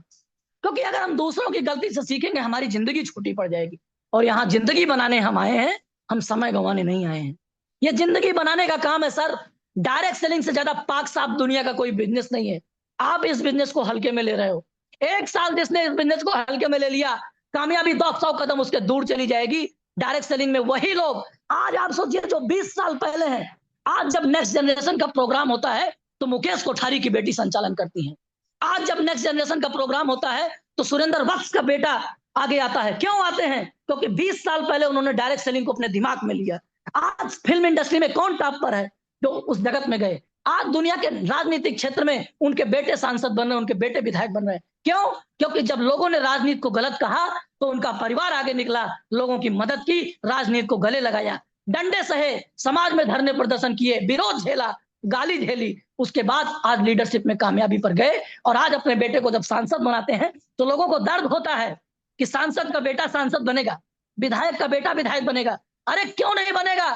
क्योंकि अगर हम दूसरों की गलती से सीखेंगे हमारी जिंदगी छोटी पड़ जाएगी। और यहाँ जिंदगी बनाने हम आए हैं, हम समय गंवाने नहीं आए हैं। ये जिंदगी बनाने का काम है सर। डायरेक्ट सेलिंग से ज्यादा पाक साफ दुनिया का कोई बिजनेस नहीं है। आप इस बिजनेस को हल्के में ले रहे हो। 1 साल जिसने इस बिजनेस को हल्के में ले लिया, कामयाबी 200 कदम उसके दूर चली जाएगी। डायरेक्ट सेलिंग में वही लोग, आज आप सोचिए जो 20 साल पहले हैं, आज जब नेक्स्ट जनरेशन का प्रोग्राम होता है तो मुकेश कोठारी की बेटी संचालन करती है। आज जब नेक्स्ट जनरेशन का प्रोग्राम होता है तो सुरेंद्र वक्स का बेटा आगे आता है। क्यों आते हैं? क्योंकि 20 साल पहले उन्होंने डायरेक्ट सेलिंग को अपने दिमाग में लिया। आज फिल्म इंडस्ट्री में कौन टॉप पर है जो उस जगत में गए? आज दुनिया के राजनीतिक क्षेत्र में उनके बेटे सांसद बन रहे हैं, उनके बेटे विधायक बन रहे हैं। क्यों? क्योंकि जब लोगों ने राजनीति को गलत कहा तो उनका परिवार आगे निकला, लोगों की मदद की, राजनीति को गले लगाया, डंडे सहे, समाज में धरने प्रदर्शन किए, विरोध झेला, गाली झेली, उसके बाद आज लीडरशिप में कामयाबी पर गए। और आज अपने बेटे को जब सांसद बनाते हैं तो लोगों को दर्द होता है कि सांसद का बेटा सांसद बनेगा, विधायक का बेटा विधायक बनेगा। अरे क्यों नहीं बनेगा?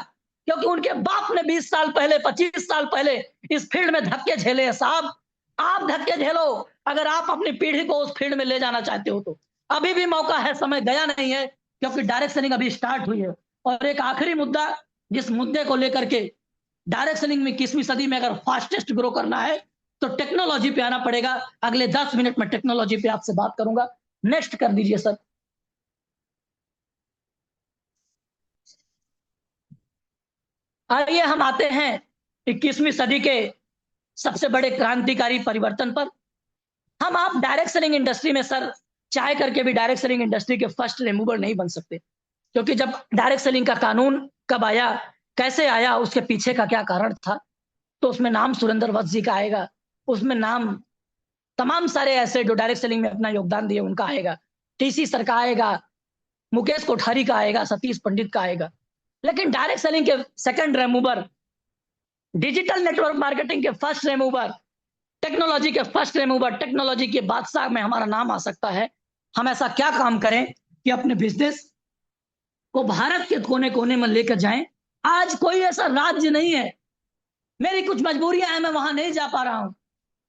क्योंकि उनके बाप ने 20 साल पहले, 25 साल पहले इस फील्ड में धक्के झेले हैं साहब। आप धक्के झेलो अगर आप अपनी पीढ़ी को उस फील्ड में ले जाना चाहते हो तो। अभी भी मौका है, समय गया नहीं है, क्योंकि डायरेक्ट सेलिंग अभी स्टार्ट हुई है। और एक आखिरी मुद्दा, जिस मुद्दे को लेकर के डायरेक्ट सेलिंग में 21वीं सदी में अगर फास्टेस्ट ग्रो करना है तो टेक्नोलॉजी पे आना पड़ेगा। अगले 10 मिनट में टेक्नोलॉजी पे आपसे बात करूंगा। नेक्स्ट कर दीजिए सर। आइए हम आते हैं 21वीं सदी के सबसे बड़े क्रांतिकारी परिवर्तन पर। हम आप डायरेक्ट सेलिंग इंडस्ट्री में सर चाहे करके भी डायरेक्ट सेलिंग इंडस्ट्री के फर्स्ट रिमूवर नहीं बन सकते, क्योंकि जब डायरेक्ट सेलिंग का कानून कब आया, कैसे आया, उसके पीछे का क्या कारण था, तो उसमें नाम सुरेंद्र वत्स जी का आएगा, उसमें नाम तमाम सारे ऐसे जो डायरेक्ट सेलिंग में अपना योगदान दिए उनका आएगा, टीसी सर का आएगा, मुकेश कोठारी का आएगा, सतीश पंडित का आएगा। लेकिन डायरेक्ट सेलिंग के सेकंड रेमूवर, डिजिटल नेटवर्क मार्केटिंग के फर्स्ट रेमूवर, टेक्नोलॉजी के फर्स्ट रेमूवर, टेक्नोलॉजी के बादशाह में हमारा नाम आ सकता है। हम ऐसा क्या काम करें कि अपने बिजनेस को भारत के कोने कोने में लेकर जाएं। आज कोई ऐसा राज्य नहीं है, मेरी कुछ मजबूरियां हैं, मैं वहां नहीं जा पा रहा हूं।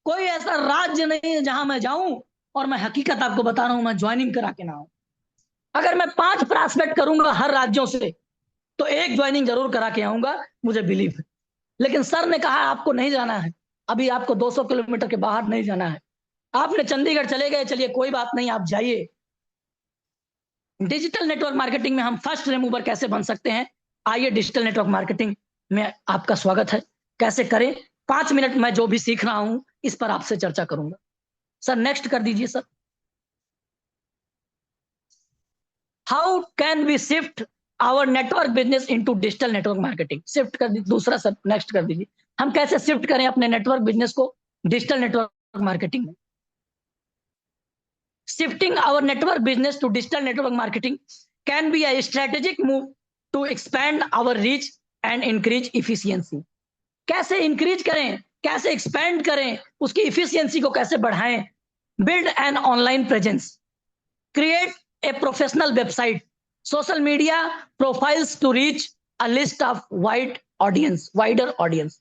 कोई ऐसा राज्य नहीं है जहां मैं जाऊं और मैं हकीकत आपको बता रहा हूं, मैं ज्वाइनिंग करा के ना आऊं। अगर मैं 5 प्रॉस्पेक्ट करूंगा हर राज्यों से, तो एक ज्वाइनिंग जरूर करा के आऊंगा, मुझे बिलीव है। लेकिन सर ने कहा आपको नहीं जाना है, अभी आपको 200 किलोमीटर के बाहर नहीं जाना है। आपने चंडीगढ़ चले गए, चलिए कोई बात नहीं, आप जाइए। डिजिटल नेटवर्क मार्केटिंग में हम फर्स्ट रिमूवर कैसे बन सकते हैं, आइए डिजिटल नेटवर्क मार्केटिंग में आपका स्वागत है। कैसे करें, 5 मिनट मैं जो भी सीख रहा हूं इस पर आपसे चर्चा करूंगा। सर नेक्स्ट कर दीजिए sir. How can we shift our network business into digital network marketing, shift कर दीजिए, दूसरा सर नेक्स्ट कर दीजिए। हम कैसे शिफ्ट करें अपने नेटवर्क बिजनेस को डिजिटल नेटवर्क मार्केटिंग में। Shifting our network business to digital network marketing can be a strategic move to expand our reach and increase efficiency. कैसे इंक्रीज करें, कैसे एक्सपेंड करें, उसकी इफिशियंसी को कैसे बढ़ाएं। Build an online presence, create a professional website, social media profiles to reach a list of wider audience.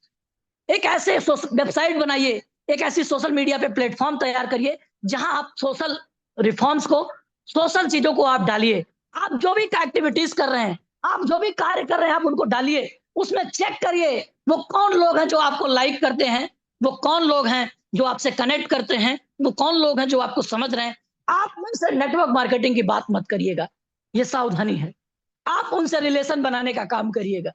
एक ऐसे वेबसाइट बनाइए, एक ऐसी सोशल मीडिया पे प्लेटफॉर्म तैयार करिए जहां आप सोशल रिफॉर्म्स को, सोशल चीजों को आप डालिए। आप जो भी एक्टिविटीज कर रहे हैं, आप जो भी कार्य कर रहे हैं, आप उनको डालिए। उसमें चेक करिए वो कौन लोग हैं जो आपको लाइक करते हैं, वो कौन लोग हैं जो आपसे कनेक्ट करते हैं, वो कौन लोग हैं जो आपको समझ रहे हैं। आप उनसे नेटवर्क मार्केटिंग की बात मत करिएगा, ये सावधानी है। आप उनसे रिलेशन बनाने का काम करिएगा।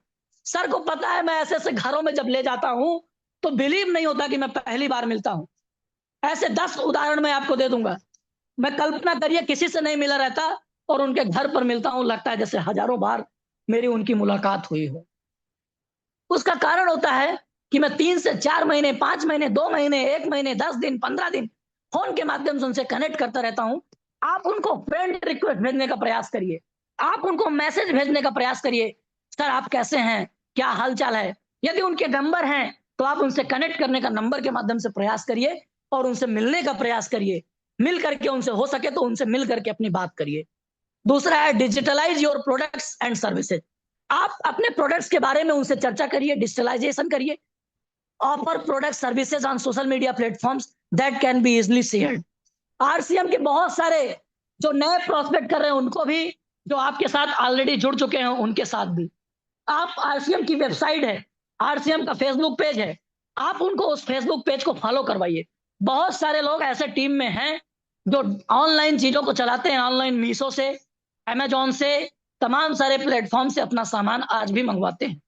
सर को पता है मैं ऐसे ऐसे घरों में जब ले जाता हूं तो बिलीव नहीं होता कि मैं पहली बार मिलता हूं। ऐसे 10 उदाहरण मैं आपको दे दूंगा। मैं कल्पना करिए किसी से नहीं मिला रहता और उनके घर पर मिलता हूं, लगता है जैसे हजारों बार मेरी उनकी मुलाकात हुई हो। उसका कारण होता है कि मैं 3 से 4 महीने, 5 महीने, 2 महीने, 1 महीने, 10 दिन, 15 दिन फोन के माध्यम से उनसे कनेक्ट करता रहता हूं। आप उनको फ्रेंड रिक्वेस्ट भेजने का प्रयास करिए, आप उनको मैसेज भेजने का प्रयास करिए, सर आप कैसे हैं, क्या हालचाल है। यदि उनके नंबर हैं तो आप उनसे कनेक्ट करने का नंबर के माध्यम से प्रयास करिए और उनसे मिलने का प्रयास करिए। मिल करके उनसे हो सके तो उनसे मिल करके अपनी बात करिए। दूसरा है digitalise your products and services. आप अपने प्रोडक्ट्स के बारे में उनसे चर्चा करिए, डिजिटलाइजेशन करिए। Offer product services on social media platforms that can be easily shared. RCM के बहुत सारे जो नए प्रोस्पेक्ट कर रहे हैं उनको भी, जो आपके साथ ऑलरेडी जुड़ चुके हैं उनके साथ भी। आप आरसीएम की वेबसाइट है, आरसीएम का फेसबुक पेज है, आप उनको उस फेसबुक पेज को फॉलो करवाइए। बहुत सारे लोग ऐसे टीम में हैं जो ऑनलाइन चीजों को चलाते हैं, ऑनलाइन मीशो से, अमेजोन से, तमाम सारे प्लेटफॉर्म से अपना सामान आज भी मंगवाते हैं।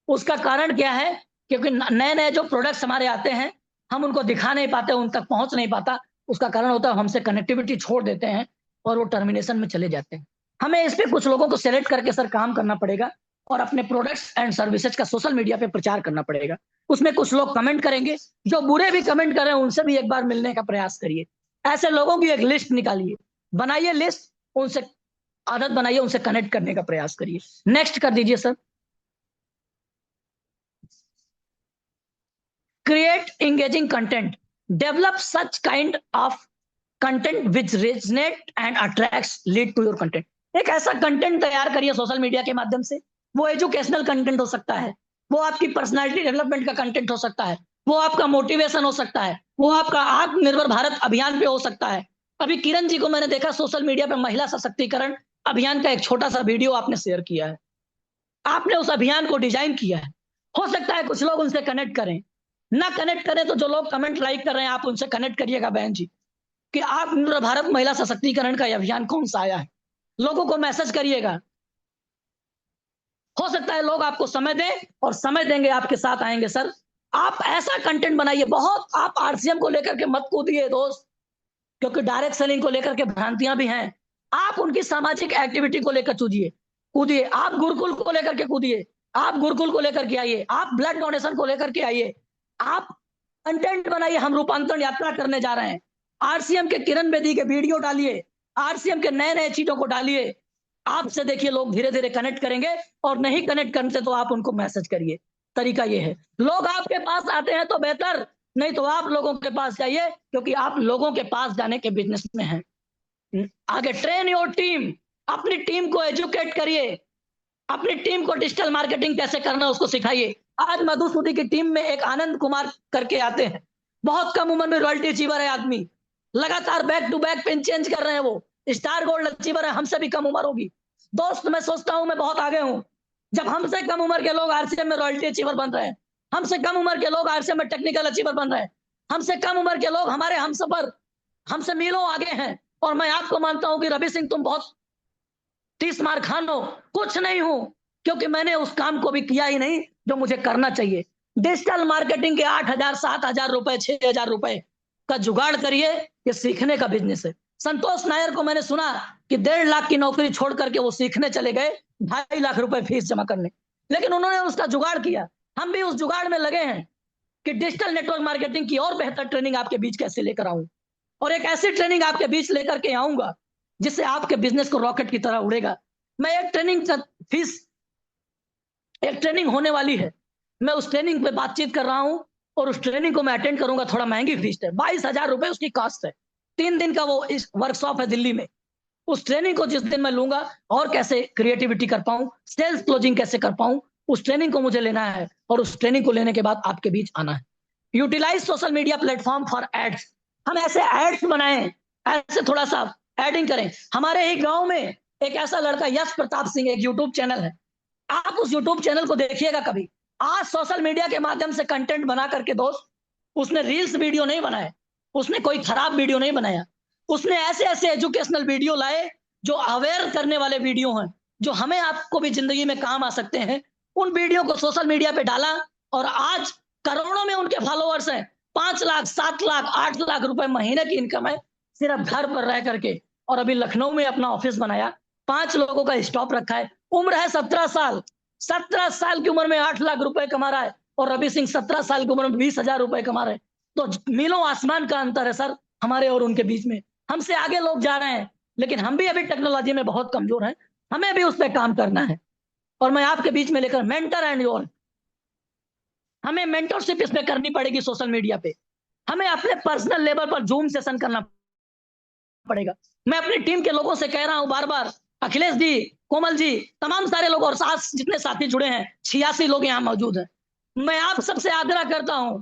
उसका कारण क्या है, क्योंकि नए नए जो प्रोडक्ट्स हमारे आते हैं हम उनको दिखा नहीं पाते, उन तक पहुंच नहीं पाता। उसका कारण होता है हमसे कनेक्टिविटी छोड़ देते हैं और वो टर्मिनेशन में चले जाते हैं। हमें इस पे कुछ लोगों को सिलेक्ट करके सर काम करना पड़ेगा और अपने प्रोडक्ट्स एंड सर्विसेज का सोशल मीडिया पे प्रचार करना पड़ेगा। उसमें कुछ लोग कमेंट करेंगे, जो बुरे भी कमेंट कर रहे हैं उनसे भी एक बार मिलने का प्रयास करिए। ऐसे लोगों की एक लिस्ट निकालिए, बनाइए लिस्ट, उनसे आदत बनाइए, उनसे कनेक्ट करने का प्रयास करिए। नेक्स्ट कर दीजिए sir. Create engaging content, develop such kind of content which resonate and attracts lead to your content. एक ऐसा कंटेंट तैयार करिए सोशल मीडिया के माध्यम से। वो एजुकेशनल कंटेंट हो सकता है, वो आपकी पर्सनालिटी डेवलपमेंट का कंटेंट हो सकता है, वो आपका मोटिवेशन हो सकता है, वो आपका आत्मनिर्भर भारत अभियान पे हो सकता है। अभी किरण जी को मैंने देखा सोशल मीडिया पे महिला सशक्तिकरण अभियान का एक छोटा सा वीडियो आपने शेयर किया है, आपने उस अभियान को डिजाइन किया है। हो सकता है कुछ लोग उनसे कनेक्ट करें, ना कनेक्ट करें तो जो लोग कमेंट लाइक कर रहे हैं आप उनसे कनेक्ट करिएगा बहन जी, कि आत्मनिर्भर भारत महिला सशक्तिकरण का अभियान कौन सा आया है, लोगों को मैसेज करिएगा। हो सकता है लोग आपको समय दें और समय देंगे आपके साथ आएंगे। सर आप ऐसा कंटेंट बनाइए, बहुत आप आरसीएम को लेकर के मत कूदिए दोस्त, क्योंकि डायरेक्ट सेलिंग को लेकर के भ्रांतियां भी हैं। आप उनकी सामाजिक एक्टिविटी को लेकर कूदिए, आप गुरुकुल को लेकर के कूदिए, आप गुरुकुल को लेकर के आइए, आप ब्लड डोनेशन को लेकर के आइए, आप कंटेंट बनाइए। हम रूपांतरण यात्रा करने जा रहे हैं, आरसीएम के किरण बेदी के वीडियो डालिए, आरसीएम के नए नए चीजों को डालिए, आपसे देखिए लोग धीरे धीरे कनेक्ट करेंगे, और नहीं कनेक्ट करते तो आप उनको मैसेज करिए। तरीका ये है, लोग आपके पास आते हैं तो बेहतर, नहीं तो आप लोगों के पास जाइए, क्योंकि आप लोगों के पास जाने के बिजनेस में हैं। आगे ट्रेन योर टीम, अपनी टीम को एजुकेट करिए, अपनी टीम को डिजिटल मार्केटिंग कैसे करना उसको सिखाइए। आज मधुसूदन की टीम में एक आनंद कुमार करके आते हैं, बहुत कम उम्र में रॉयल्टी अचीवर है आदमी, लगातार back to back pin change कर रहे हैं, वो स्टार गोल्ड अचीवर है, हमसे भी कम उम्र होगी। दोस्त मैं सोचता हूं मैं बहुत आगे हूं, जब हमसे कम उम्र के लोग आरसीएम में रॉयल्टी अचीवर बन रहे हैं, हमसे कम उम्र के लोग आरसीएम में टेक्निकल अचीवर बन रहे हैं, हमसे कम उम्र के लोग हमारे हमसफर हमसे मीलों आगे हैं। और मैं आपको मानता हूं कि रवि सिंह तुम बहुत 30 मार खान हो, कुछ नहीं हूं, क्योंकि मैंने उस काम को भी किया ही नहीं जो मुझे करना चाहिए। डिजिटल मार्केटिंग के 8,000 7,000 रुपए 6,000 रुपए का जुगाड़ करिए, ये सीखने का बिजनेस है। संतोष नायर को मैंने सुना कि 1.5 लाख की नौकरी छोड़ करके वो सीखने चले गए 2.5 लाख रुपए फीस जमा करने, लेकिन उन्होंने उसका जुगाड़ किया। हम भी उस जुगाड़ में लगे हैं कि डिजिटल नेटवर्क मार्केटिंग की और बेहतर ट्रेनिंग आपके बीच कैसे लेकर आऊं, और एक ऐसी ट्रेनिंग आपके बीच लेकर के आऊंगा जिससे आपके बिजनेस को रॉकेट की तरह उड़ेगा। मैं एक ट्रेनिंग फीस, एक ट्रेनिंग होने वाली है, मैं उस ट्रेनिंग पे बातचीत कर रहा हूं, और उस ट्रेनिंग को मैं अटेंड करूंगा। थोड़ा महंगी फीस है, 22,000 रुपए उसकी कॉस्ट है। 3 दिन का वो इस वर्कशॉप है दिल्ली में। उस ट्रेनिंग को जिस दिन मैं लूंगा, और कैसे क्रिएटिविटी कर पाऊं, सेल्स क्लोजिंग कैसे कर पाऊं, उस ट्रेनिंग को मुझे लेना है, और उस ट्रेनिंग को लेने के बाद आपके बीच आना है। Utilise social media platform for ads, हम ऐसे एड्स बनाएं, ऐसे थोड़ा सा एडिंग करें। हमारे ही गांव में एक ऐसा लड़का यश प्रताप सिंह, एक यूट्यूब चैनल है, आप उस यूट्यूब चैनल को देखिएगा कभी। आज सोशल मीडिया के माध्यम से कंटेंट बना करके दोस्त, उसने रील्स वीडियो नहीं बनाए, उसने कोई खराब वीडियो नहीं बनाया, उसने ऐसे ऐसे एजुकेशनल वीडियो लाए जो अवेयर करने वाले वीडियो हैं, जो हमें आपको भी जिंदगी में काम आ सकते हैं। उन वीडियो को सोशल मीडिया पे डाला, और आज करोड़ों में उनके फॉलोअर्स हैं। 5 लाख 7 लाख 8 लाख रुपए महीने की इनकम है, सिर्फ घर पर रह करके। और अभी लखनऊ में अपना ऑफिस बनाया, 5 लोगों का स्टॉप रखा है, उम्र है 17 साल। 17 साल की उम्र में 8 लाख रुपए कमा रहा है, और रवि सिंह 17 साल की उम्र में 20,000 रुपए कमा रहे हैं। तो मीलों आसमान का अंतर है सर, हमारे और उनके बीच में। हमसे आगे लोग जा रहे हैं, लेकिन हम भी अभी टेक्नोलॉजी में बहुत कमजोर हैं, हमें भी उस पर काम करना है। और मैं आपके बीच में लेकर मेंटर एंड योर, हमें मेंटरशिप इसमें करनी पड़ेगी सोशल मीडिया पे। हमें अपने पर्सनल लेवल पर जूम सेशन करना पड़ेगा। मैं अपनी टीम के लोगों से कह रहा हूं बार बार, अखिलेश जी, कोमल जी, तमाम सारे लोग और साथ जितने साथी जुड़े हैं, 86 लोग यहाँ मौजूद हैं, मैं आप सबसे आग्रह करता हूं,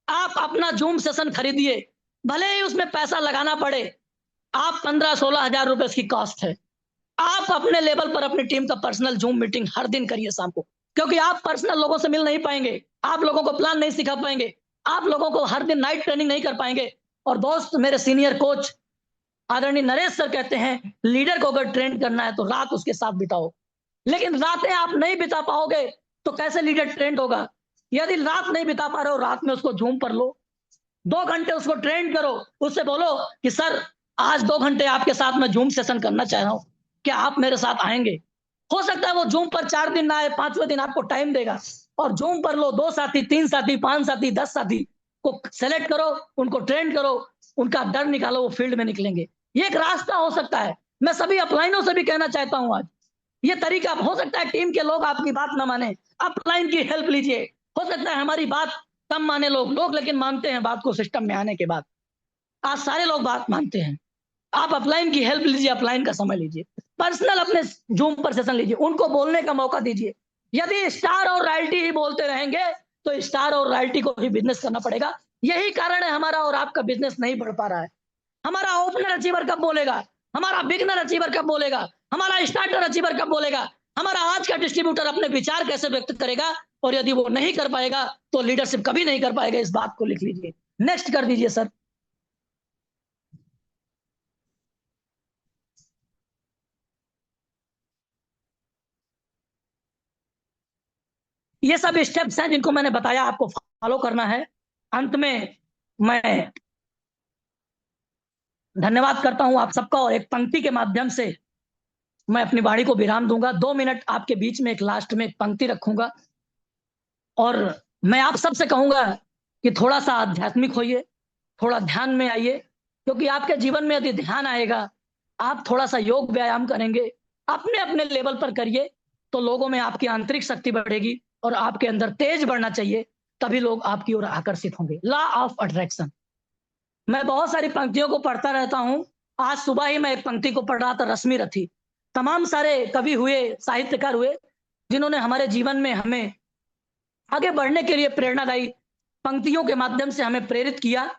आप अपना जूम सेशन खरीदिए, भले ही उसमें पैसा लगाना पड़े। आप 15-16 हजार रुपए इसकी कॉस्ट है। आप अपने लेवल पर अपनी टीम का पर्सनल जूम मीटिंग हर दिन करिए शाम को, क्योंकि आप पर्सनल लोगों से मिल नहीं पाएंगे, आप लोगों को प्लान नहीं सिखा पाएंगे, आप लोगों को हर दिन नाइट ट्रेनिंग नहीं कर पाएंगे। और दोस्त, मेरे सीनियर कोच आदरणीय नरेश सर कहते हैं, लीडर को अगर ट्रेन करना है तो रात उसके साथ बिताओ। लेकिन रातें आप नहीं बिता पाओगे तो कैसे लीडर ट्रेंड होगा। यदि रात नहीं बिता पा रहे हो, रात में उसको जूम पर लो, 2 घंटे उसको ट्रेंड करो, उससे बोलो कि सर आज 2 घंटे आपके साथ मैं जूम सेशन करना चाह रहा हूं, क्या आप मेरे साथ आएंगे। हो सकता है वो जूम पर 4 दिन ना आए, 5वें दिन आपको टाइम देगा, और जूम पर लो, 2 साथी 3 साथी 5 साथी 10 साथी को सेलेक्ट करो, उनको ट्रेंड करो, उनका डर निकालो, वो फील्ड में निकलेंगे। ये एक रास्ता हो सकता है। मैं सभी अपलाइनों से भी कहना चाहता हूं, आज ये तरीका हो सकता है, टीम के लोग आपकी बात ना माने, अपलाइन की हेल्प लीजिए। हो सकता है हमारी बात कम माने लोग, लेकिन मानते हैं बात को सिस्टम में आने के बाद। आज सारे लोग बात मानते हैं। आप अपलाइन की हेल्प लीजिए, अपलाइन का समय लीजिए, पर्सनल अपने जूम पर सेशन लीजिए, उनको बोलने का मौका दीजिए। यदि स्टार और रॉयल्टी ही बोलते रहेंगे तो स्टार और रॉयल्टी को ही बिजनेस करना पड़ेगा। यही कारण है हमारा और आपका बिजनेस नहीं बढ़ पा रहा है। हमारा ओपनर अचीवर कब बोलेगा, हमारा बिगनर अचीवर कब बोलेगा, हमारा स्टार्टर अचीवर कब बोलेगा, हमारा आज का डिस्ट्रीब्यूटर अपने विचार कैसे व्यक्त करेगा। और यदि वो नहीं कर पाएगा तो लीडरशिप कभी नहीं कर पाएगा। इस बात को लिख लीजिए। नेक्स्ट कर दीजिए सर। ये सब स्टेप्स हैं जिनको मैंने बताया, आपको फॉलो करना है। अंत में मैं धन्यवाद करता हूं आप सबका, और एक पंक्ति के माध्यम से मैं अपनी वाणी को विराम दूंगा। 2 मिनट आपके बीच में एक लास्ट में एक पंक्ति रखूंगा, और मैं आप सबसे कहूंगा कि थोड़ा सा आध्यात्मिक होइए, थोड़ा ध्यान में आइए, क्योंकि आपके जीवन में यदि ध्यान आएगा आप थोड़ा सा योग व्यायाम करेंगे, अपने अपने लेवल पर करिए, तो लोगों में आपकी आंतरिक शक्ति बढ़ेगी और आपके अंदर तेज बढ़ना चाहिए, तभी लोग आपकी ओर आकर्षित होंगे। Law of attraction. मैं बहुत सारी पंक्तियों को पढ़ता रहता हूं। आज सुबह ही मैं एक पंक्ति को पढ़ रहा था, रश्मि रथी। तमाम सारे कवि हुए, साहित्यकार हुए, जिन्होंने हमारे जीवन में हमें आगे बढ़ने के लिए प्रेरणादायी पंक्तियों के माध्यम से हमें प्रेरित किया।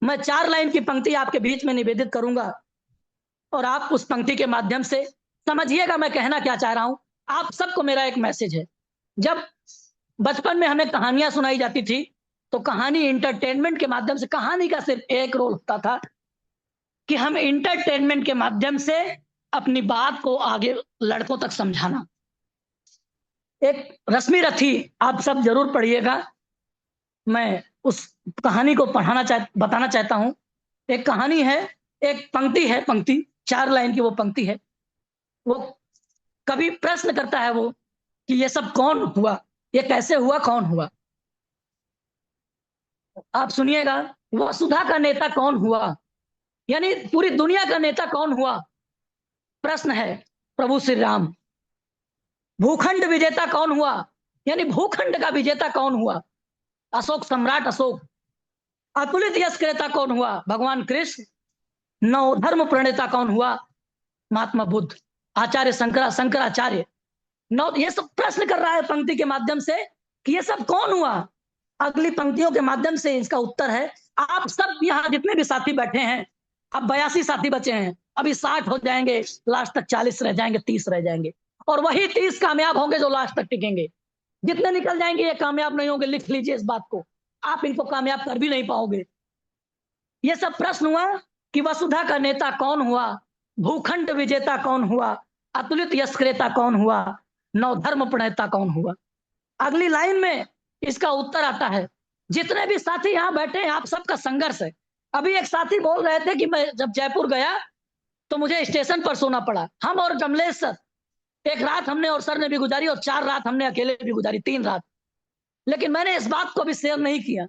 मैं 4 लाइन की पंक्ति आपके बीच में निवेदित करूंगा और आप उस पंक्ति के माध्यम से समझिएगा मैं कहना क्या चाह रहा हूं। आप सबको मेरा एक मैसेज है। जब बचपन में हमें कहानियां सुनाई जाती थी, तो कहानी इंटरटेनमेंट के माध्यम से, कहानी का सिर्फ एक रोल होता था कि हम इंटरटेनमेंट के माध्यम से अपनी बात को आगे लड़कों तक समझाना। एक रश्मि रथी आप सब जरूर पढ़िएगा। मैं उस कहानी को बताना चाहता हूं। एक कहानी है, एक पंक्ति है, पंक्ति 4 लाइन की वो पंक्ति है। वो कभी प्रश्न करता है वो कि ये सब कौन हुआ, ये कैसे हुआ, कौन हुआ। आप सुनिएगा, वसुधा का नेता कौन हुआ, यानी पूरी दुनिया का नेता कौन हुआ। प्रश्न है, प्रभु श्री राम। भूखंड विजेता कौन हुआ, यानी भूखंड का विजेता कौन हुआ, अशोक सम्राट अशोक। अतुलित यश क्रेता कौन हुआ, भगवान कृष्ण। नव धर्म प्रणेता कौन हुआ, महात्मा बुद्ध। आचार्य शंकराचार्य। नौ, ये सब प्रश्न कर रहा है पंक्ति के माध्यम से कि ये सब कौन हुआ। अगली पंक्तियों के माध्यम से इसका उत्तर है। आप सब यहाँ जितने भी साथी बैठे हैं, अब 82 साथी बचे हैं, अभी 60 हो जाएंगे, लास्ट तक 40 रह जाएंगे, 30 रह जाएंगे, और वही 30 कामयाब होंगे जो लास्ट तक टिकेंगे। जितने निकल जाएंगे ये कामयाब नहीं होंगे। लिख लीजिए इस बात को, आप इनको कामयाब कर भी नहीं पाओगे। ये सब प्रश्न हुआ कि वसुधा का नेता कौन हुआ, भूखंड विजेता कौन हुआ, अतुलित यश क्रेता कौन हुआ, नवधर्म प्रणेता कौन हुआ। अगली लाइन में इसका उत्तर आता है। जितने भी साथी यहाँ बैठे हैं, आप सबका संघर्ष है। अभी एक साथी बोल रहे थे कि मैं जब जयपुर गया तो मुझे स्टेशन पर सोना पड़ा। हम और कमलेश सर, एक रात हमने और सर ने भी गुजारी, और 4 रात हमने अकेले भी गुजारी, 3 रात। लेकिन मैंने इस बात को भी शेयर नहीं किया।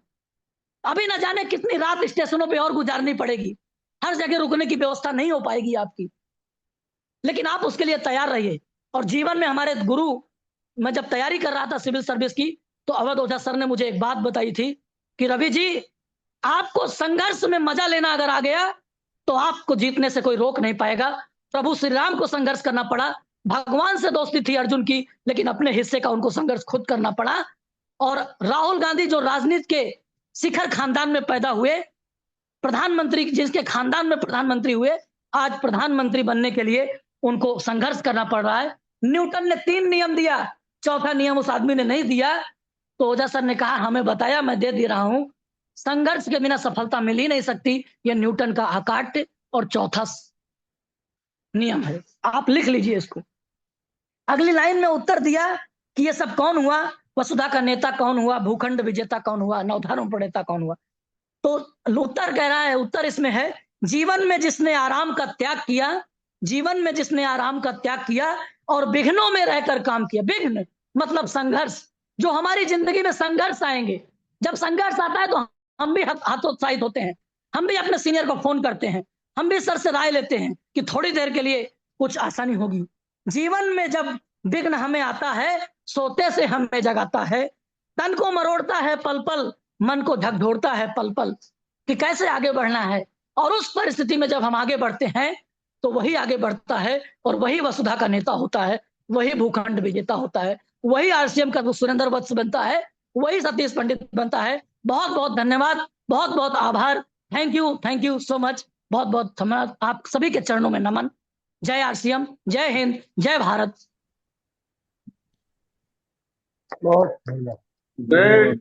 अभी ना जाने कितनी रात स्टेशनों पे और गुजारनी पड़ेगी। हर जगह रुकने की व्यवस्था नहीं हो पाएगी आपकी, लेकिन आप उसके लिए तैयार रहिए। और जीवन में हमारे गुरु, मैं जब तैयारी कर रहा था सिविल सर्विस की, तो अवध ओझा सर ने मुझे एक बात बताई थी कि रवि जी, आपको संघर्ष में मजा लेना अगर आ गया तो आपको जीतने से कोई रोक नहीं पाएगा। प्रभु श्री राम को संघर्ष करना पड़ा, भगवान से दोस्ती थी अर्जुन की, लेकिन अपने हिस्से का उनको संघर्ष खुद करना पड़ा। और राहुल गांधी जो राजनीति के शिखर खानदान में पैदा हुए, प्रधानमंत्री जिसके खानदान में प्रधानमंत्री हुए, आज प्रधानमंत्री बनने के लिए उनको संघर्ष करना पड़ रहा है। न्यूटन ने 3 नियम दिया, चौथा नियम उस आदमी ने नहीं दिया, तो ओझा सर ने कहा हमें बताया, मैं दे रहा हूं। संघर्ष के बिना सफलता मिल ही नहीं सकती। यह न्यूटन का अकाट्य और चौथा नियम है। आप लिख लीजिए इसको। अगली लाइन में उत्तर दिया कि ये सब कौन हुआ, वसुधा का नेता कौन हुआ, भूखंड विजेता कौन हुआ, नवधर्म प्रणेता कौन हुआ। तो उत्तर कह रहा है, उत्तर इसमें है, जीवन में जिसने आराम का त्याग किया, जीवन में जिसने आराम का त्याग किया और विघ्नों में रहकर काम किया। विघ्न मतलब संघर्ष। जो हमारी जिंदगी में संघर्ष आएंगे, जब संघर्ष आता है तो हम भी हतोत्साहित होते हैं, हम भी अपने सीनियर को फोन करते हैं, हम भी सर से राय लेते हैं कि थोड़ी देर के लिए कुछ आसानी होगी। जीवन में जब विघ्न हमें आता है, सोते से हमें जगाता है, तन को मरोड़ता है पल पल, मन को झकझोरता है पल पल कि कैसे आगे बढ़ना है। और उस परिस्थिति में जब हम आगे बढ़ते हैं तो वही आगे बढ़ता है और वही वसुधा का नेता होता है, वही भूखंड विजेता होता है, वही आरसीएम का सुरेंद्र वत्स बनता है, वही सतीश पंडित बनता है। बहुत बहुत धन्यवाद, बहुत बहुत आभार। Thank you so much. बहुत बहुत धन्यवाद। आप सभी के चरणों में नमन। जय आरसीएम, जय हिंद, जय भारत। बहुत